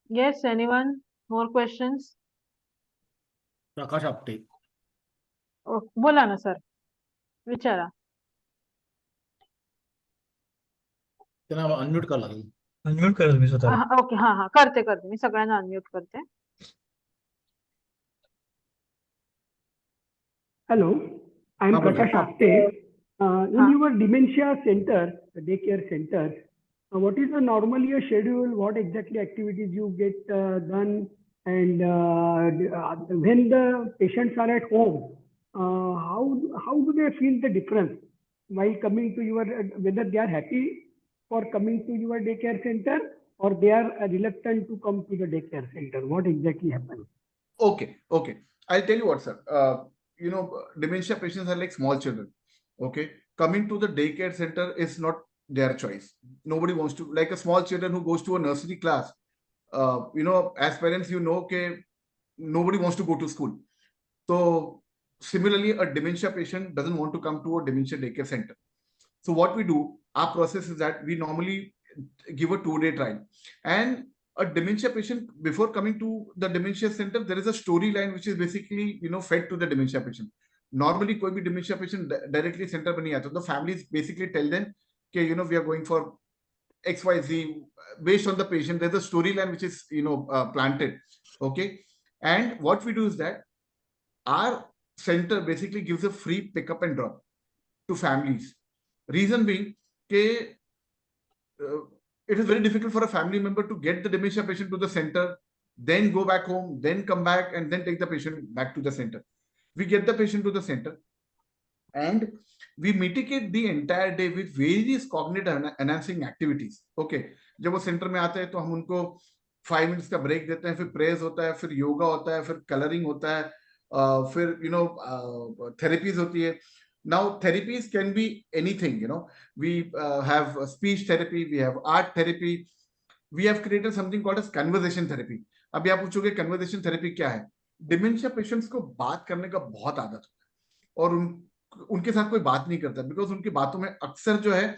Yes, anyone? More questions? प्रकाश आपटे बोला ना sir, विचारा. त्यांना unmute करावं लागेल. Unmute करा तुम्ही स्वतःला. Okay, हा करते मी सगळ्यांना अनम्यूट करते. Hello, I'm Prakash Apte. In your dementia center, the daycare center, what is the normally a schedule? What exactly activities you get done? And when the patients are at home, how do they feel the difference while coming to your, whether they are happy for coming to your daycare center or they are reluctant to come to the daycare center? What exactly happens? Okay. I'll tell you what, sir. Dementia patients are like small children. Okay. Coming to the daycare center is not their choice. Nobody wants to, like a small children who goes to a nursery class. As parents, nobody wants to go to school. So similarly, a dementia patient doesn't want to come to a dementia daycare center. So what we do, our process is that we normally give a 2-day trial. And a dementia patient, before coming to the dementia center, there is a storyline which is basically, fed to the dementia patient. Normally, कोई भी dementia patient directly center पर नहीं आता. The families basically tell them, okay, we are going for XYZ. Based on the patient, there's a storyline which is, planted. Okay. And what we do is that our center basically gives a free pickup and drop to families. Reason being, it is very difficult for a family member to get the dementia patient to the center, then go back home, then come back, and then take the patient back to the center. We get the patient to the center, and we mitigate the entire day with various cognitive enhancing activities. Okay, जब वो centre में आते हैं तो हम उनको 5 minutes का break देते हैं, फिर प्रेयर्स होता है, फिर योगा होता है, फिर कलरिंग होता है, फिर थेरेपीज होती है. Now therapies can be anything. We have speech therapy, we have art therapy, we have created something called as conversation therapy. अभी आप पूछोगे conversation therapy क्या है? Dementia patients को बात करने का बहुत आदत होता है और उनके साथ कोई बात नहीं करता, बिकॉज उनकी बातों में अक्सर जो है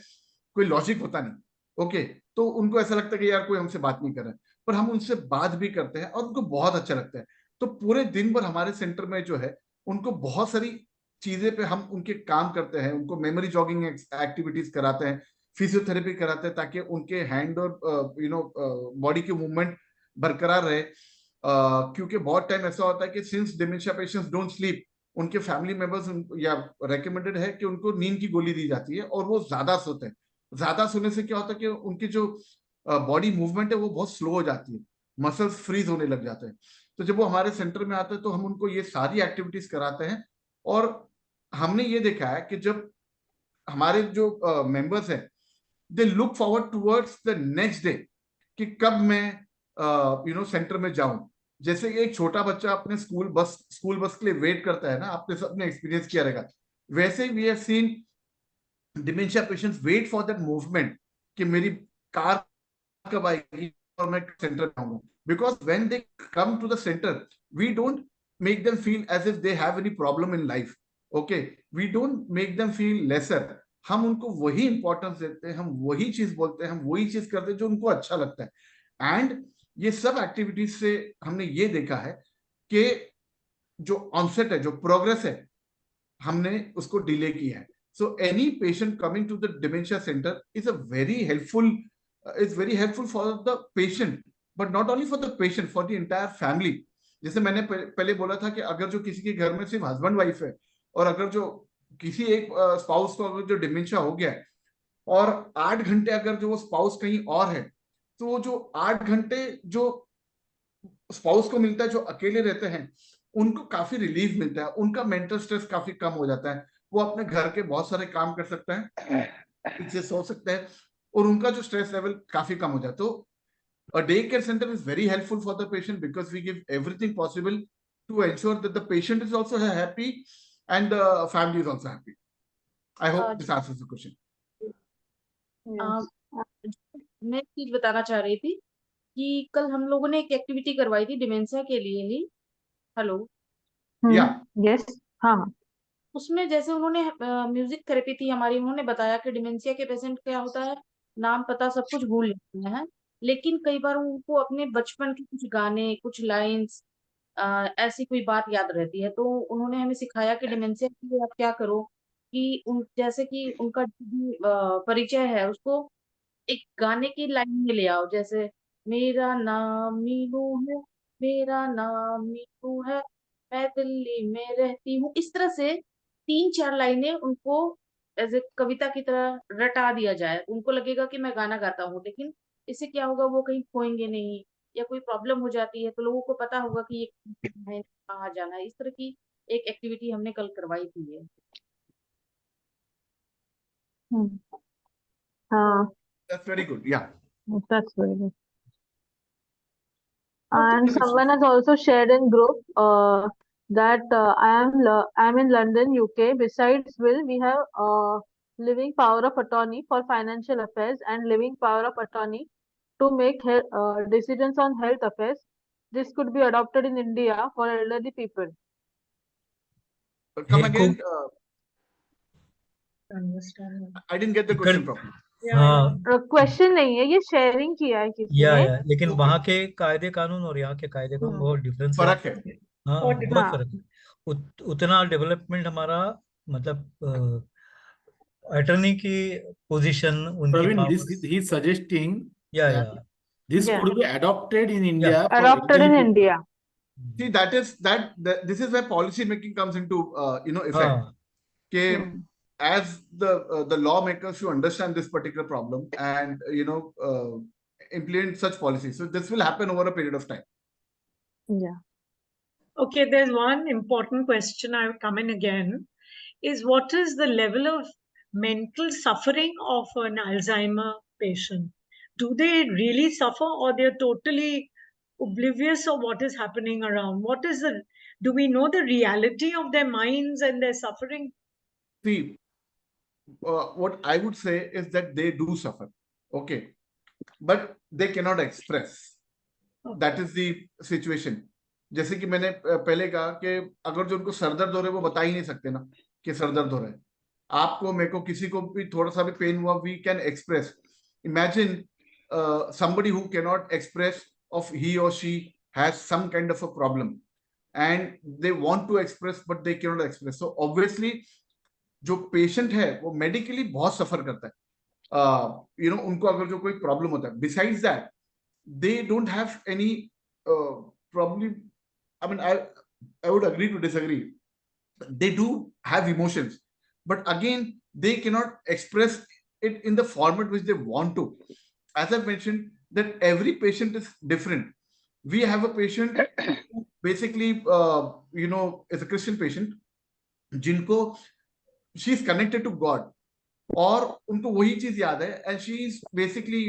कोई लॉजिक होता नहीं. ओके, तो उनको ऐसा लगता है कि यार कोई हमसे बात नहीं कर रहा है, पर हम उनसे बात भी करते हैं और उनको बहुत अच्छा लगता है. तो पूरे दिन भर हमारे सेंटर में जो है उनको बहुत सारी चीजें पे हम उनके काम करते हैं, उनको मेमोरी जॉगिंग एक्टिविटीज कराते हैं, फिजियोथेरेपी कराते हैं, ताकि उनके हैंड और बॉडी की मूवमेंट बरकरार रहे. क्योंकि बहुत टाइम ऐसा होता है कि since dementia patients don't sleep, उनके फैमिली मेंबर्स या रेकमेंडेड है कि उनको नींद की गोली दी जाती है और वो ज्यादा सोते हैं. ज्यादा सोने से क्या होता है कि उनकी जो बॉडी मूवमेंट है वो बहुत स्लो हो जाती है, मसल्स फ्रीज होने लग जाते हैं. तो जब वो हमारे सेंटर में आते हैं तो हम उनको ये सारी एक्टिविटीज कराते हैं. और हमने ये देखा है कि जब हमारे जो मेंबर्स हैं, they look forward towards the next day कि कब मैं सेंटर में जाऊं. जैसे एक छोटा बच्चा अपने स्कूल बस के लिए वेट करता है ना, आपने सबने एक्सपीरियंस किया रहेगा, वैसे we have seen dementia patients wait for that movement कि मेरी कार कब आएगी और मैं सेंटर में आऊंगा. Because when they come to the centre, we don't make them feel as if they have any problem in life. Okay, we don't make them feel lesser. हम उनको वही इंपॉर्टेंस देते हैं, हम वही चीज बोलते हैं, हम वही चीज करते हैं जो उनको अच्छा लगता है. एंड ये सब एक्टिविटीज से हमने ये देखा है कि जो ऑनसेट है, जो प्रोग्रेस है, हमने उसको डिले किया है. So any patient coming to the dementia centre is very helpful for the patient, but not only for the patient, for the entire family. जैसे मैंने पहले बोला था कि अगर जो किसी के घर में सिर्फ हस्बैंड वाइफ है और अगर जो किसी एक स्पाउस को अगर जो डिमेंशिया हो गया है और 8 घंटे अगर जो वो स्पाउस कहीं और है, तो वो जो 8 घंटे जो स्पाउस को मिलता है जो अकेले रहते हैं, उनको काफी रिलीफ मिलता है, उनका मेंटल स्ट्रेस काफी कम हो जाता है, वो अपने घर के बहुत सारे काम कर सकते हैं, ठीक से सो सकते हैं, और उनका जो स्ट्रेस लेवल काफी कम हो जाता है. तो a daycare center is very helpful for the patient because we give everything possible to ensure that the patient is also happy and the family is also happy. I hope this answers the question. Yes. मैं एक चीज बताना चाह रही थी कि कल हम लोगों ने एक एक्टिविटी करवाई थी डिमेंशिया के लिए ही. हेलो. Yeah. Yes. हाँ. उसमें जैसे उन्होंने म्यूजिक थेरेपी थी हमारी, उन्होंने बताया कि डिमेंशिया के पेशेंट क्या होता है, नाम पता सब कुछ भूल जाते हैं, लेकिन कई बार उनको अपने बचपन के कुछ गाने, कुछ लाइंस, ऐसी कोई बात याद रहती है. तो उन्होंने हमें सिखाया कि डिमेंशिया के लिए आप क्या करो कि जैसे कि उनका जो भी परिचय है उसको एक गाने की लाइन में ले आओ. जैसे मेरा नाम मीनू है, मेरा नाम मीनू है, मैं दिल्ली में रहती हूँ. इस तरह से 3-4 लाइनें उनको एज ए कविता की तरह रटा दिया जाए. उनको लगेगा कि मैं गाना गाता हूँ, लेकिन इससे क्या होगा, वो कहीं खोएंगे नहीं. या कोई प्रॉब्लम हो जाती है तो लोगों को पता होगा कि ये है, कहाँ जाना है. इस तरह की एक एक्टिविटी हमने कल करवाई थी. ये हाँ. That's very good. Yeah. That's very good. Okay, And someone has also shared in group that I am in London, UK. Besides will, we have living power of attorney for financial affairs and living power of attorney to make decisions on health affairs. This could be adopted in India for elderly people. Come मेरे को again. Understand. I didn't get the question properly. हाँ question नहीं है, ये sharing किया है किसी ने. लेकिन Okay. वहाँ के कायदे कानून और यहाँ के कायदे कानून बहुत डिफरेंस है. फर्क है. हाँ, और बहुत हाँ. फर्क है. उतना डेवलपमेंट हमारा मतलब अटर्नी की पोजीशन, उनकी Praveen, पावर्स. he's suggesting या that this Yeah. could be adopted in India for Adopted elderly in people. India. See, this is where policy making comes into effect. हाँ. कि as the lawmakers should understand this particular problem and implement such policies. So this will happen over a period of time. Yeah. Okay, there's one important question I've come in again, is what is the level of mental suffering of an Alzheimer patient? Do they really suffer, or they're totally oblivious of what is happening around? Do we know the reality of their minds and their suffering? See, what I would say is that they do suffer, okay, but they cannot express. That is the situation. जैसे कि मैंने पहले कहा कि अगर जो उनको sir दर्द हो रहा है वो बता ही नहीं सकते ना कि सर दर्द हो रहा है. आपको, मेरे को, किसी को भी थोड़ा सा भी पेन हुआ, we can express. Imagine somebody who cannot express of he or she has some kind of a problem and they want to express but they cannot express. So obviously जो पेशेंट है वो medically बहुत सफर करता है. उनको अगर जो कोई प्रॉब्लम होता है, besides that they don't have any probably, I mean, I would agree to disagree. They do have emotions, but again they cannot express it in the format which they want to. As I've mentioned, that every patient is different. We have a patient who basically is a Christian patient जिनको she is connected to God और उनको वही चीज याद है and she is basically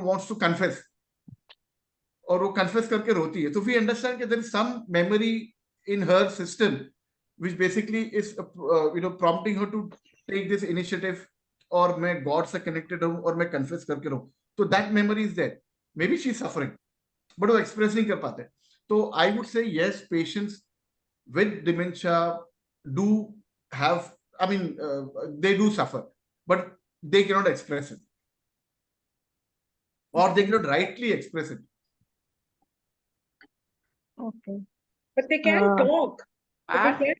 wants to confess और वो confess करके रोती है. तो वी अंडरस्टैंड कि there is some memory in her system which basically is prompting her to take this initiative और मैं गॉड से कनेक्टेड हूं और मैं कन्फेस करके रहूं. तो that memory is there. May be she is suffering but वो एक्सप्रेस नहीं कर पाते. तो I would say yes, patients with dementia do have, I mean, they do suffer, but they cannot express it, or they cannot rightly express it. Okay. But they can talk. But they can,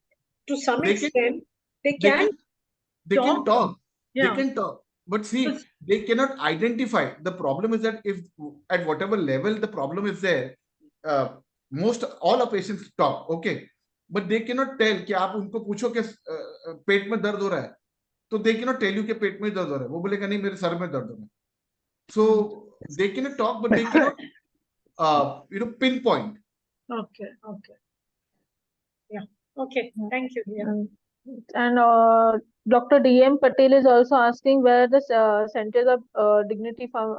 to some They can- extent, they They can can talk. Yeah. They can talk. But see, they cannot identify. The problem is that if at whatever level the problem is there, all our patients talk, okay. but they cannot tell कि आप उनको पूछो कि पेट में दर्द हो रहा है, तो they cannot tell you कि पेट में दर्द हो रहा है, वो बोलेगा नहीं मेरे सर में दर्द हो रहा है. So they cannot talk, but they cannot pinpoint. Okay. Yeah. Okay. Thank you. Yeah. And Dr. D.M. Patel is also asking where the centers of dignity from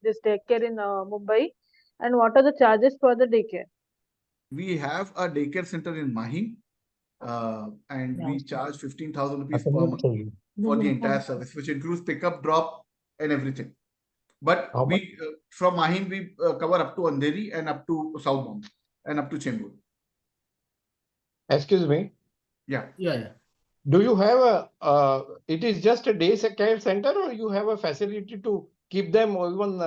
this daycare in Mumbai, and what are the charges for the daycare? We have a daycare center in Mahim, and we charge 15,000 rupees per month for the entire service, which includes pickup, drop, and everything. But we from Mahim we cover up to Andheri and up to South Bombay and up to Chembur. Excuse me. Yeah. Do you have it is just a day care center, or you have a facility to keep them even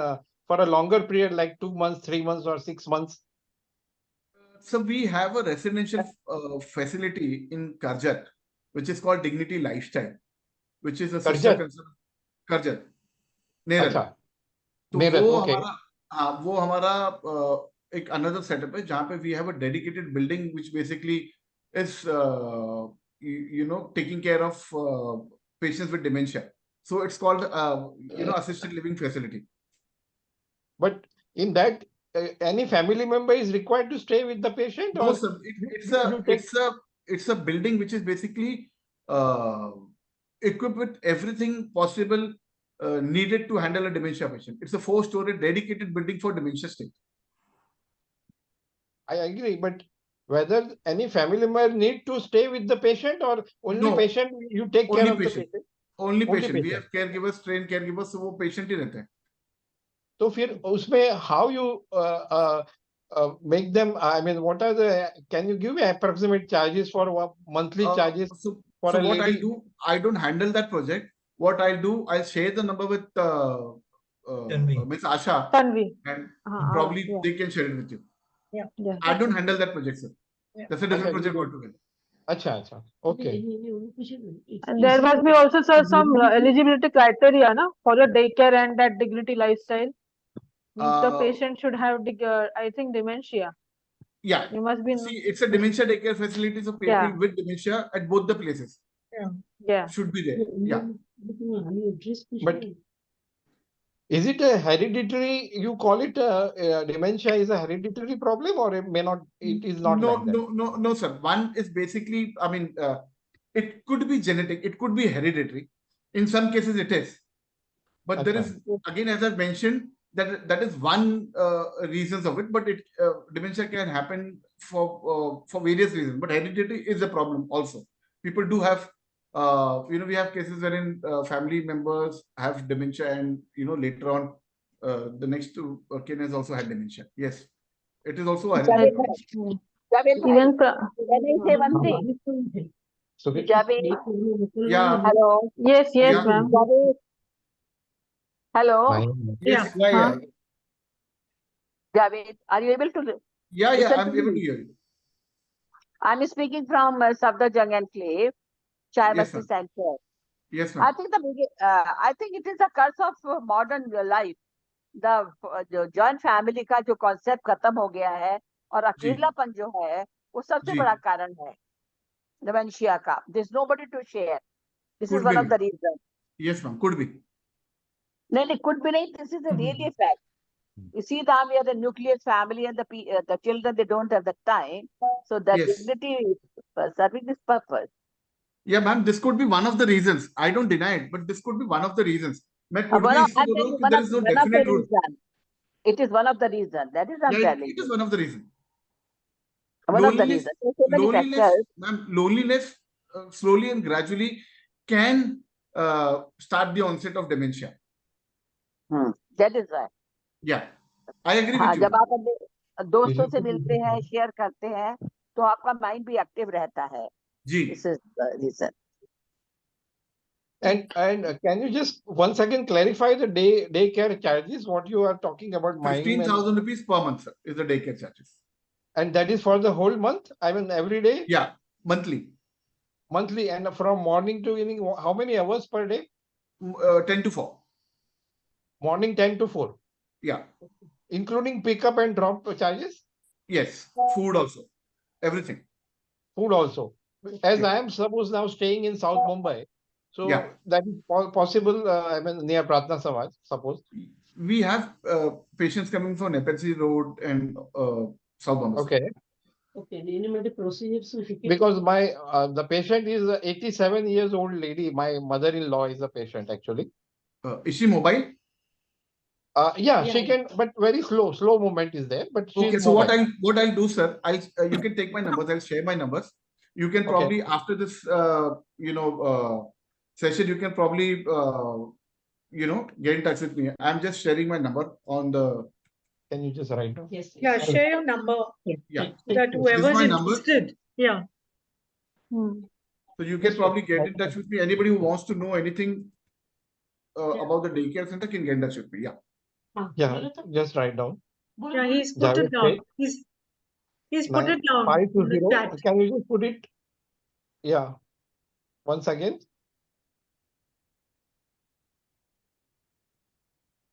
for a longer period, like 2 months, 3 months, or 6 months? So we have a residential facility in Karjat, which is called Dignity Lifestyle, which is a sister concern. Karjat. Neral. तो वो हमारा एक another setup है जहाँ पे we have a dedicated building which basically is taking care of patients with dementia. So it's called assisted living facility. But in that, any family member is required to stay with the patient? No, sir. It's a building which is basically equipped with everything possible needed to handle a dementia patient. It's a 4-story dedicated building for dementia state. I agree, but whether any family member need to stay with the patient, or only patient you take care of the patient? Only patient. We have caregivers, trained caregivers, so वो patient ही रहते हैं. तो फिर उसमें how you make them? I mean, what are the? Can you give me approximate charges for monthly charges? So what I do, I don't handle that project. What I'll do, I'll share the number with Miss Asha, and probably they can share it with you. Yeah. I don't handle that project, sir. That's a different project altogether. Acha. Okay. And there must be also, sir, some eligibility criteria, na, for the daycare and that dignity lifestyle. The patient should have, I think, dementia. Yeah. You must be. See, it's a dementia daycare facility, so people with dementia at both the places. Yeah. Should be there. Yeah. But is it a hereditary? You call it dementia is a hereditary problem, or it may not? It is not. No, sir. One is basically, I mean, it could be genetic. It could be hereditary. In some cases, it is. But there is, again, as I mentioned, that is one reasons of it. But dementia can happen for various reasons. But hereditary is a problem also. People do have. We have cases wherein family members have dementia, and later on the next kin has also had dementia. Yes, it is also a Javed, can I say one thing? Javed. Yeah. Hello. Yes, ma'am. Hello. Yes. Javed, are you able to? Yeah, I'm able to hear you. I'm speaking from Safdarjung Enclave, Chaibasti Center. Yes, ma'am. I think it is a curse of modern life. The joint family का जो concept खत्म हो गया है, और अकेलापन जो है वो सबसे बड़ा कारण है dementia का. There's nobody to share. This is one of the reasons. Yes, ma'am. Could be. No, could be नहीं. This is a really fact. You see, that we are the nucleus family, and the children, they don't have the time. So that dignity is serving this purpose. Yeah, ma'am. This could be one of the reasons. I don't deny it, but this could be one of the reasons. There is no definite rule. It is one of the reasons. That is I'm telling you. It is one of the reasons. One of the reasons. Loneliness, slowly and gradually can start the onset of dementia. That is right. Yeah, I agree with you. जब आप अपने दोस्तों से मिलते हैं, share करते हैं, तो आपका माइंड भी एक्टिव रहता है. This is the reason. And can you just once again clarify the daycare charges? What you are talking about? 15,000 rupees per month, sir, is the daycare charges. And that is for the whole month? I mean, every day? Yeah, monthly. Monthly, and from morning to evening, how many hours per day? 10 to 4. Morning 10 to 4. Yeah. Including pickup and drop charges? Yes. Food also. Everything. food also. As I am suppose now staying in South Mumbai, so that is possible. I mean, near Pratna Samaj, suppose. We have patients coming from Nepalese Road and South Bombay. Okay. Because my the patient is 87 years old lady. My mother-in-law is a patient actually. Is she mobile? Yeah, she can, but very slow movement is there. But she okay. is So mobile. what I'll do, sir, you can take my numbers. I'll share my numbers. You can probably after this session, you can probably get in touch with me. I'm just sharing my number on the. Can you just write down? Yes. Yeah, share your number. Yeah. So that whoever's interested. Yeah. So you can probably get in touch with me. Anybody who wants to know anything about the daycare center can get in touch with me. Yeah. Yeah, just write down. Yeah, he's put it down. He's put it down. 520. Can you just put it? Yeah. Once again.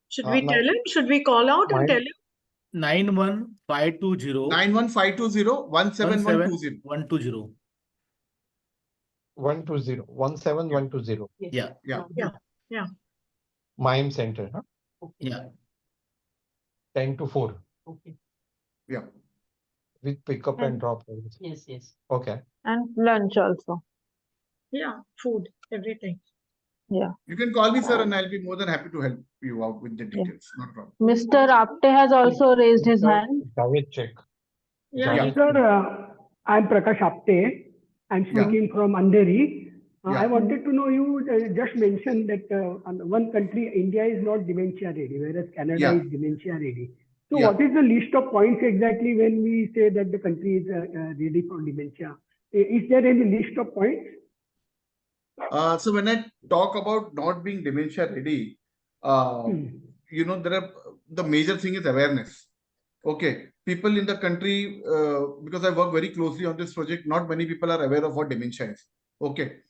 Should we tell him? Should we call out and tell him? 91520 17120 120. 17120. Yeah. Mime Center, huh? Yeah. 10 to 4. Okay. Yeah. With pickup and drop. Yes. Okay. And lunch also. Yeah, food, everything. Yeah. You can call me, sir, and I'll be more than happy to help you out with the details. Not a problem. Mr. Apte has also raised his hand. Javed, check. Yeah. Sir, I'm Prakash Apte. I'm speaking from Andheri. I wanted to know, you just mentioned that one country, India, is not dementia ready, whereas Canada is dementia ready. So what is the list of points exactly when we say that the country is ready for dementia? Is there any list of points? So when I talk about not being dementia ready, there are the major thing is awareness. Okay, people in the country, because I work very closely on this project, not many people are aware of what dementia is. Okay,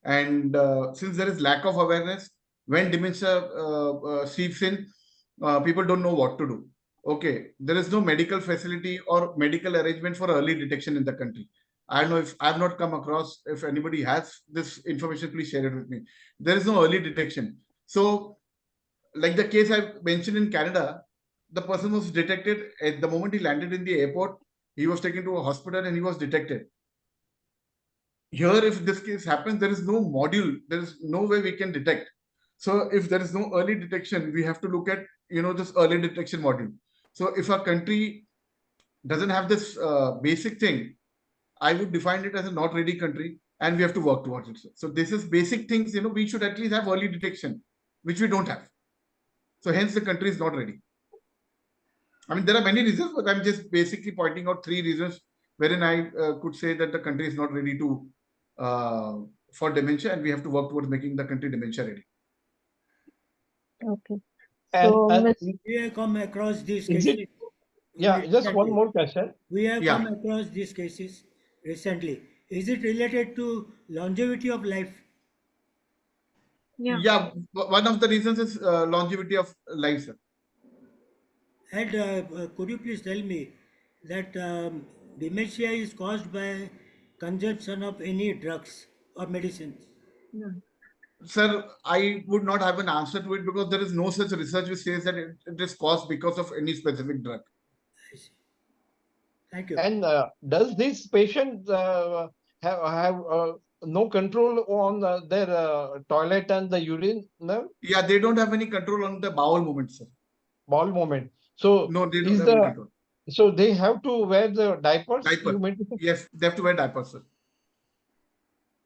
and since there is lack of awareness, when dementia seeps in, people don't know what to do. Okay, there is no medical facility or medical arrangement for early detection in the country. I don't know if I've not come across. If anybody has this information, please share it with me. There is no early detection. So, like the case I mentioned in Canada, the person was detected at the moment he landed in the airport. He was taken to a hospital and he was detected. Here, if this case happens, there is no module. There is no way we can detect. So, if there is no early detection, we have to look at this early detection module. So, if a country doesn't have this basic thing, I would define it as a not ready country, and we have to work towards it. So this is basic things, we should at least have early detection, which we don't have. So hence the country is not ready. I mean, there are many reasons, but I'm just basically pointing out 3 reasons wherein I could say that the country is not ready to for dementia, and we have to work towards making the country dementia ready. Okay. And we have come across these cases. Just one more question. We have come across these cases recently. Is it related to longevity of life? Yeah, one of the reasons is longevity of life, sir. And could you please tell me that dementia is caused by consumption of any drugs or medicines? No. Sir, I would not have an answer to it because there is no such research which says that it is caused because of any specific drug. I see. Thank you. And does this patient have no control on their toilet and the urine? No? Yeah, they don't have any control on the bowel movement, sir. Bowel movement. So no, they don't have any control. So they have to wear the diapers? Yes, they have to wear diapers, sir.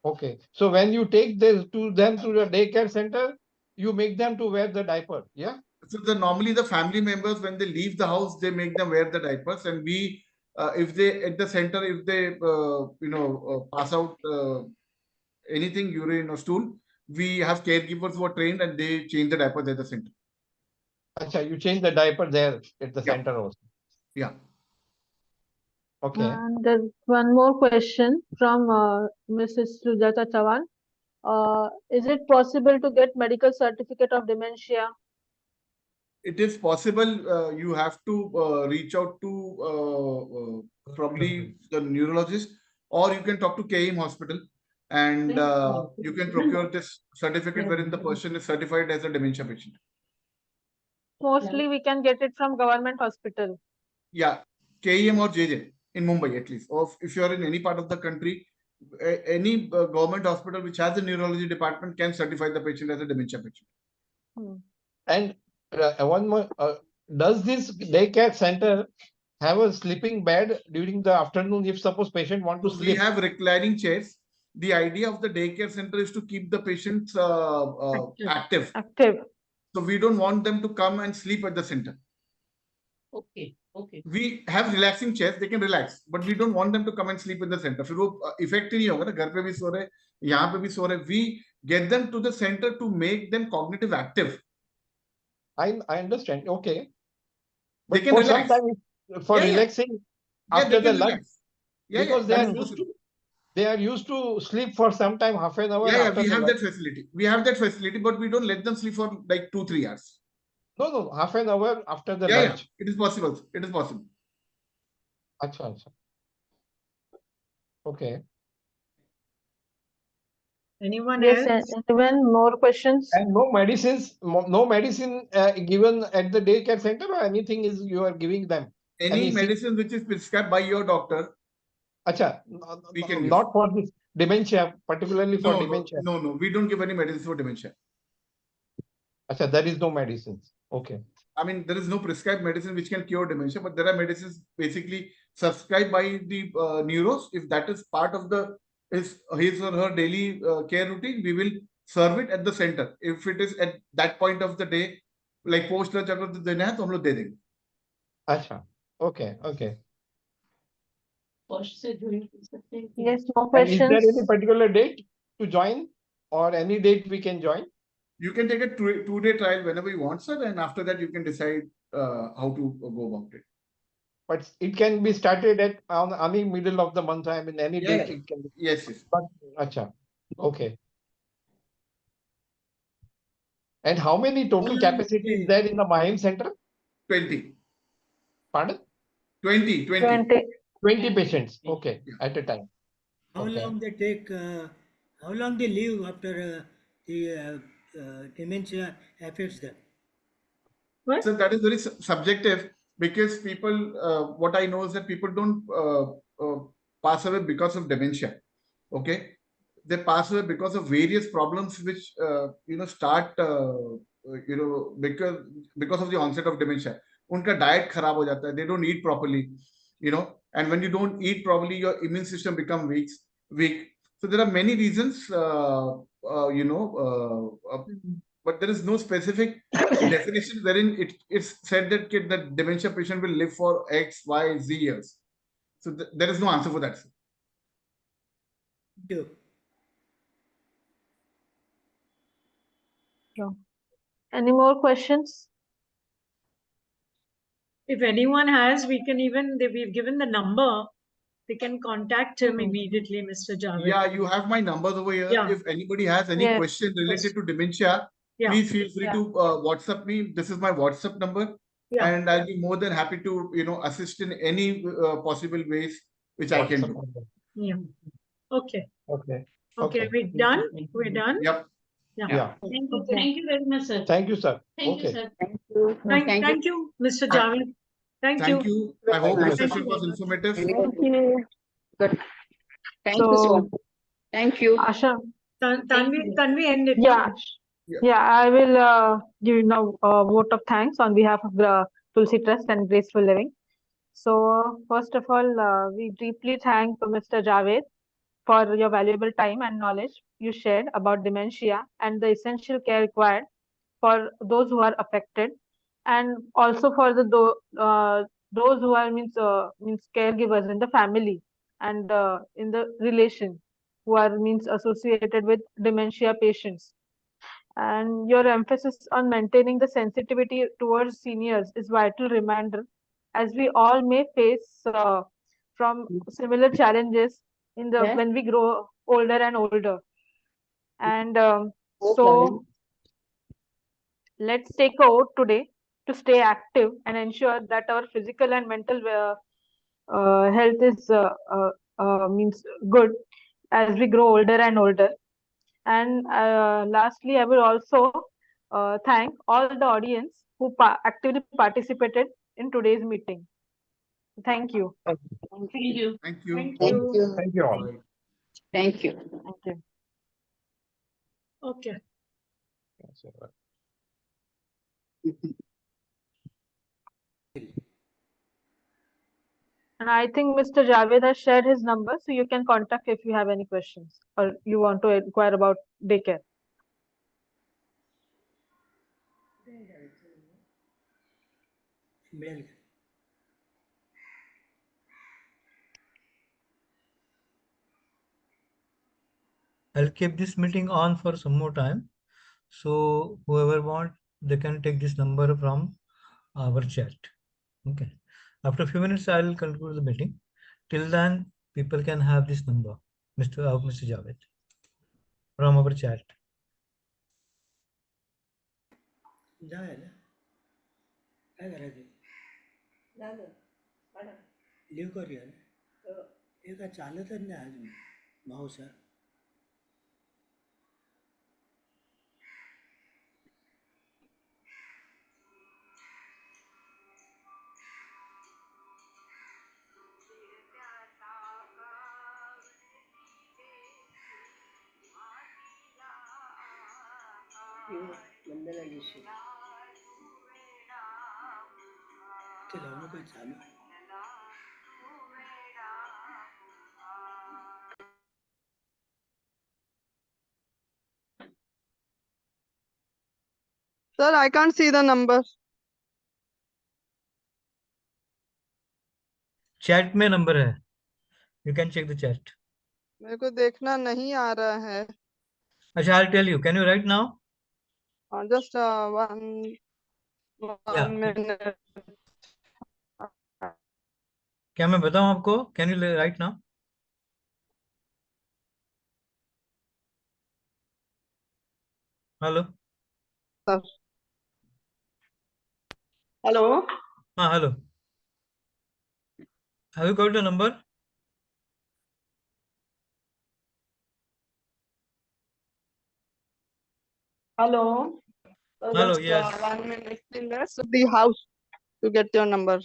Okay. So when you take them to the daycare center, you make them to wear the diaper, yeah? So normally the family members, when they leave the house, they make them wear the diapers, and we, if they at the center, if they pass out anything, urine or stool, we have caregivers who are trained and they change the diapers at the center. Achha, you change the diaper there at the center also. Yeah. Okay. And there's one more question from Mrs. Sujata Chavan. Is it possible to get medical certificate of dementia? It is possible. You have to reach out to probably the neurologist or you can talk to KEM Hospital, and you can procure this certificate wherein the person is certified as a dementia patient. Mostly we can get it from government hospital. Yeah, KEM or JJ in Mumbai at least. Or if you are in any part of the country, any government hospital which has a neurology department can certify the patient as a dementia patient. And one more, does this daycare center have a sleeping bed during the afternoon if suppose patient want to So sleep? we have reclining chairs. The idea of the daycare center is to keep the patients active. So we don't want them to come and sleep at the center. Okay. Okay. We have relaxing chairs, they can relax, but we don't want them to come and sleep in the center. फिर वो effect ही नहीं होगा ना, घर पे भी सो रहे, यहाँ पे भी सो रहे. We get them to the center to make them cognitive active. I understand. Okay. They But can for relax. some time, for relaxing after the lunch, because they are used to sleep for some time, half an hour. We have that facility. We have that facility, but we don't let them sleep for like 2-3 hours. No, half an hour after the lunch. It is possible. It is possible. Acha. Okay. Anyone else? Anyone more questions? And no medicines, no medicine given at the daycare center, or anything is you are giving them? Any medicine which is prescribed by your doctor. Acha, we can use. Not for this dementia, particularly for dementia. No, we don't give any medicines for dementia. Acha, there is no medicines. Okay. I mean, there is no prescribed medicine which can cure dementia, but there are medicines basically subscribed by the neuros. If that is part of his or her daily care routine, we will serve it at the center. If it is at that point of the day, like post lunch अगर देना है तो हम लोग दे देंगे. Acha. Okay. Yes, more questions. And is there any particular date to join, or any date we can join? You can take a two-day trial whenever you want, sir, and after that you can decide how to go about it. But it can be started on any middle of the month. I mean, any date it can be. Yes. But, acha. Okay. And how many total capacity is there in the Mahim center? 20. Pardon? 20 patients. Okay, at a time. How long they take? How long they live after the dementia affects them? What? So that is very subjective, because people, what I know is that people don't pass away because of dementia. Okay, they pass away because of various problems which start because of the onset of dementia. उनका diet खराब हो जाता है. They don't eat properly, and when you don't eat properly, your immune system becomes weak. So there are many reasons, but there is no specific definition wherein it's said that the dementia patient will live for X, Y, Z years. So there is no answer for that. Thank you. Any more questions? If anyone has, we've given the number. They can contact him immediately, Mr. Javed. Yeah, you have my numbers over here. Yeah. If anybody has any question related to dementia, please feel free to WhatsApp me. This is my WhatsApp number. And I'll be more than happy to assist in any possible ways which I can do. Yeah. Okay. Okay. We're done. We're done. Yep. Yeah. Thank you very much, sir. Thank you, sir. Thank you, sir. Thank you, Mr. Javed. Thank you. I hope the session was informative. Thank you. Good. Thank you so much. Thank you. Asha. Tanvi end it. Yeah, I will give now a vote of thanks on behalf of the Tulsi Trust and Graceful Living. So, first of all, we deeply thank Mr. Javed for your valuable time and knowledge you shared about dementia and the essential care required for those who are affected, and also for those who are means caregivers in the family and in the relation who are associated with dementia patients. And your emphasis on maintaining the sensitivity towards seniors is vital reminder, as we all may face from similar challenges when we grow older and older. And so let's take a vote today to stay active and ensure that our physical and mental health is means good as we grow older and older. And lastly, I will also thank all the audience who actively participated in today's meeting. Thank you. Thank you. Thank you. Thank Thank you. you. Thank you all. Bye. Thank you. Thank you. Okay. And I think Mr. Javed has shared his number, so you can contact if you have any questions or you want to inquire about daycare. मिळेल का? I'll keep this meeting on for some more time. So whoever want, they can take this number from our chat. Okay. After a few minutes, I'll conclude the meeting. Till then, people can have this number, Mr. Javed, from our chat. जायला काय करायचं live करूया ना हे काय चालतच नाही अजून भाऊसा ते लावणं काही चालू Sir, I can't see the number. Chat में number है. You can check the chat. मेरे को देखना नहीं आ रहा है. अच्छा, I'll tell you. Can you write now? Just one Yeah. minute. क्या मैं बताऊं आपको? Can you write now? Hello. Sir. Hello. Hello. Have you got the number? Hello. Hello. Just Yes. 1 minute. Let's the house to get your number.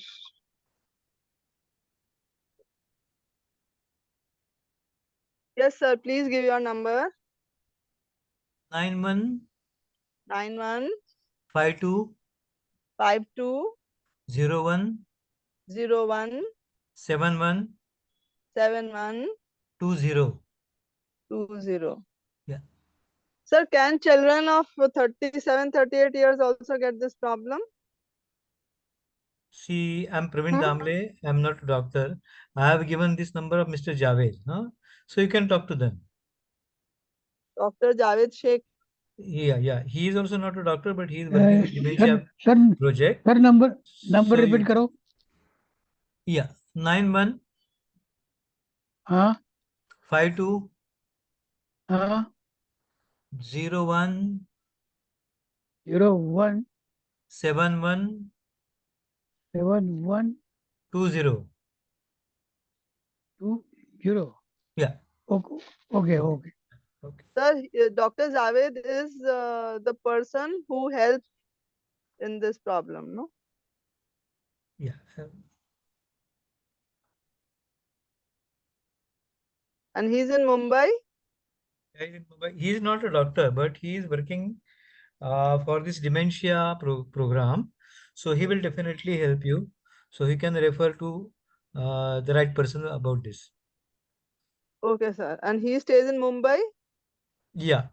Yes, sir. Please give your number. 91 91 52 52 01 01 71 71 20. 20. Yeah. Sir, can children of 37, 38 years also get this problem? See, I'm Praveen Damle. I'm not a doctor. I have given this number of Mr. Javed. Huh? So you can talk to them. Dr. Javed Sheikh. Yeah. He is also not a doctor, but he is working with Dementia Sir, project. sir, number So repeat you, करो. yeah, 91 हाँ 52 हाँ 01 01 71 71 20. 20. Yeah. Okay. Sir, Dr. Javed is the person who helps in this problem, no? Yeah. And he's in Mumbai? He is not a doctor, but he is working for this dementia program. So he will definitely help you. So he can refer to the right person about this. Okay, sir. And he stays in Mumbai? Yeah.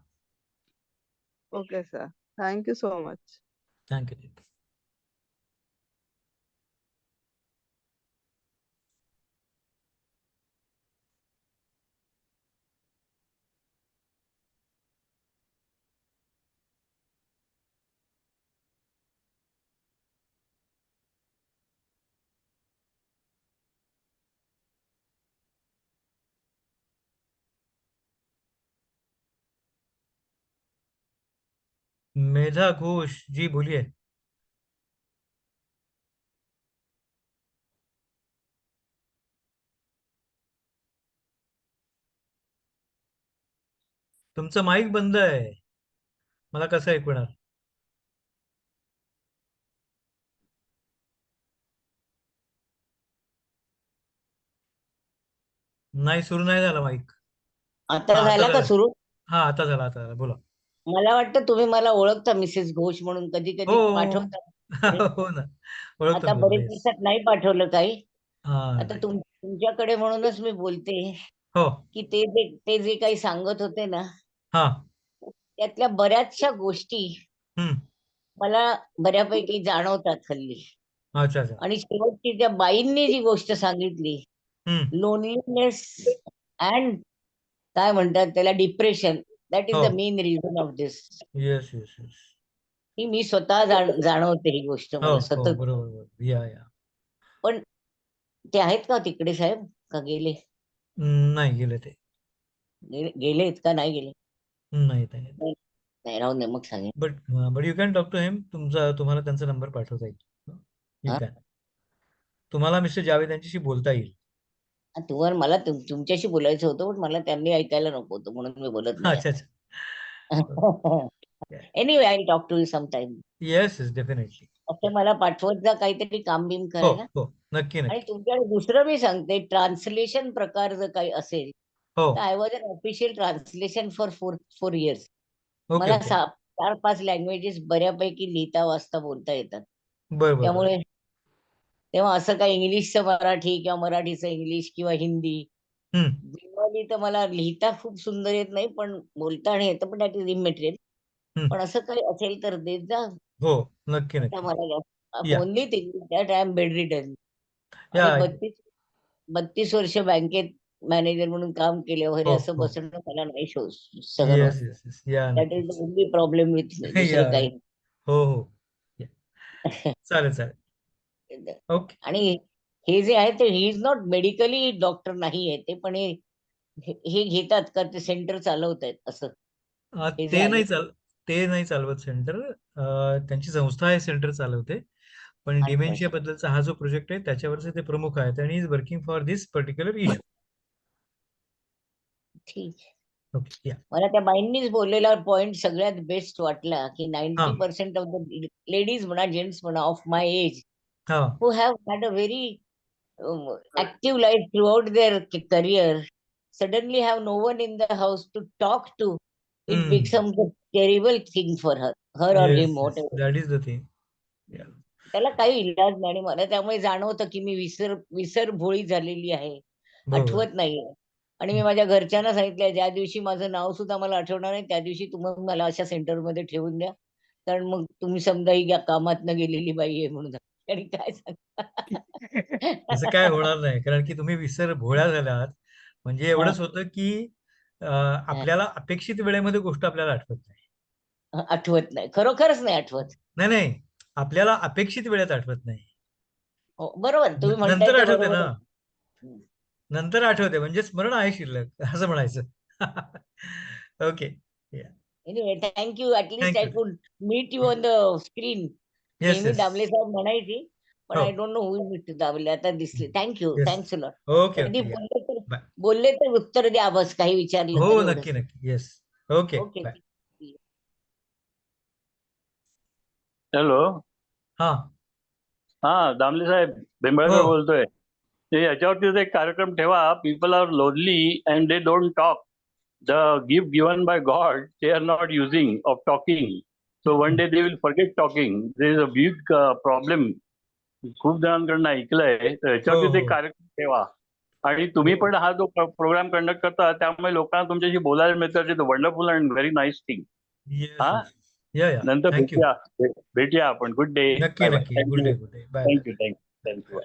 Okay, sir. Thank you so much. Thank you. मेधा घोष जी बोलिए. तुमचं mike बंद आहे, मला कसं ऐकणार? नाही, सुरू नाही झाला माईक. आता हा, आता झाला का झाला. सुरू? हा, आता झाला, आता झाला. बोला. मला वाटतं तुम्ही मला ओळखता मिसेस घोष म्हणून, कधी कधी हो पाठवता. हो ना, ओळखतो आता मी बरेच तुम्हाला. Yes. दिवसात नाही पाठवलं काही. हा, आता तुमच्याकडे म्हणूनच मी बोलते हो, की ते जे काही सांगत होते ना, हा, त्यातल्या बऱ्याचशा गोष्टी हम्म, मला बऱ्यापैकी जाणवतात हल्ली. अच्छा अच्छा, आणि शेवटची त्या बाईंनी जी गोष्ट सांगितली, हम्म, लोनलीनेस अँड काय म्हणतात त्याला, डिप्रेशन, दॅट इज हो, the main reason of this. Yes yes yes, ही मी स्वतः जाणवते ही गोष्ट हो मला हो, सतत. बरोबर बरोबर, या या. पण ते आहेत का तिकडे साहेब, का गेले? नाही गेले ते, गेलेत का नाही गेले? नाही नाही. नाही, राहून दे, मग सांगेन. But you can talk to him. तुम्हाला त्यांचा नंबर पाठवता येईल. यू हा? कॅन. तुम्हाला मिस्टर जावेद यांच्याशी बोलता येईल. तुम्हाला मला तुमच्याशी बोलायचं होतं, पण मला त्यांनी ऐकायला नको होतं, म्हणून मी बोलत नाही अच्छा अच्छा, आता. Anyway, I talk to you sometime. Yes yes, definitely. असं मला पाठवत जा काहीतरी काम बिम हो करायला. हो, नक्की आणि नक्की. तुमच्याकडे दुसरं मी सांगते, ट्रान्सलेशन प्रकार जर काही असेल हो, तर I was an official translation for 4 years. Okay मला ओके, 4-5 लँग्वेजेस बऱ्यापैकी लिहिता वाचता बोलता येतात. बरं बरं बरं, त्यामुळे तेव्हा असं काही इंग्लिशचं मराठी किंवा मराठीचं इंग्लिश किंवा हिंदी हम्म, जनरली तर मला लिहिता खूप सुंदर येत नाही, पण बोलता आणि येतं, पण दॅट इज इमॅटेरियल. पण असं काही असेल तर देत जा. हो, नक्की आता नक्की, मला या only thing that I am bedridden. आणि या. 32 वर्ष बँकेत मॅनेजर म्हणून काम केले वगैरे, हो असं हो, बसणं मला नाही सहन होत. येस येस येस, या दॅट इज द नक्कीच. ओनली प्रॉब्लेम विथ मी, दुसरं या, काही हो हो, या. नाही. चालेल चालेल, ओके. आणि हे जे आहे ते he is not medically doctor नाही आहे ते, पण हे घेतात का, ते सेंटर चालवत आहेत असं, हे जे आहे. ते नाही चालवत सेंटर. त्यांची संस्था आहे, सेंटर चालवते. पण अच्छा डिमेन्शिया अच्छा, बद्दलचा हा जो प्रोजेक्ट आहे त्याच्यावरचे ते प्रमुख आहेत आणि is working for this particular issue. ठीक. ओके, या. मला त्या बाईंनीच बोललेला पॉइंट सगळ्यात बेस्ट वाटला, की हा 90% ऑफ द लेडीज म्हणा, जेंट्स म्हणा, ऑफ माय एज, हा, who have had a very active life throughout their career, suddenly have no one in the house to talk to. It becomes a terrible thing for her or yes him, yes, whatever. That is the thing. या, त्याला काही इलाज नाही. आणि मला त्यामुळे जाणवतं की मी विसरभोळी झालेली आहे, बरोबर. आठवत नाहीये. आणि मी माझ्या घरच्यांना सांगितलंय, ज्या दिवशी माझं नाव सुद्धा मला आठवणार नाही, त्या दिवशी तुम्ही मला अशा सेंटरमध्ये ठेवून द्या, कारण मग तुम्ही समजा ही कामातनं गेलेली बाई आहे म्हणून. आणि काय तसं काय होणार नाही, कारण की तुम्ही विसर भोळ्या झालात. म्हणजे एवढंच होतं की आपल्याला अपेक्षित वेळेमध्ये गोष्ट आपल्याला आठवत नाही. आठवत नाही, खरोखरच नाही आठवत. नाही नाही, आपल्याला अपेक्षित वेळेत आठवत नाही. हो, बरोबर, तुम्ही म्हणताय नंतर ते आठवते बरोबर ना, आहे. नंतर आठवते, म्हणजे स्मरण आहे शिल्लक, असं म्हणायचं. Okay, anyway, thank you. At least I thank you. Could meet you on the screen. Yes नेहमी येस, दामले साहेब म्हणायची, पण हो, I don't know who is Damle, आता दिसले. Thank you, yes, thanks a lot. Okay कधी ओके, या, बाय. बोलले तर उत्तर द्या, बस काही विचारलं हो, तर, नक्की एवढंच. नक्की, yes, okay, okay. Bye. Hello, हा हा, दामले साहेब, हो, बेंबळकर बोलतोय. ते याच्यावरती एक कार्यक्रम ठेवा. People are lonely and they don't talk. The gift given by god they are not using of talking. So one day they will forget talking. There is a big problem. खूप जणांकडून ऐकलंय. तर हो याच्यावरती एक हो कार्यक्रम ठेवा. आणि तुम्ही पण हा जो प्रोग्राम कंडक्ट करता, त्यामुळे लोकांना तुमच्याशी बोलायला मिळतं. It's wonderful and very nice thing. Yes हा, येस, या या, नंतर थँक्यू. भेटूया आपण. Good day. नक्की बाय बाय. नक्की, good thank you day, good day, bye bye. Thank you.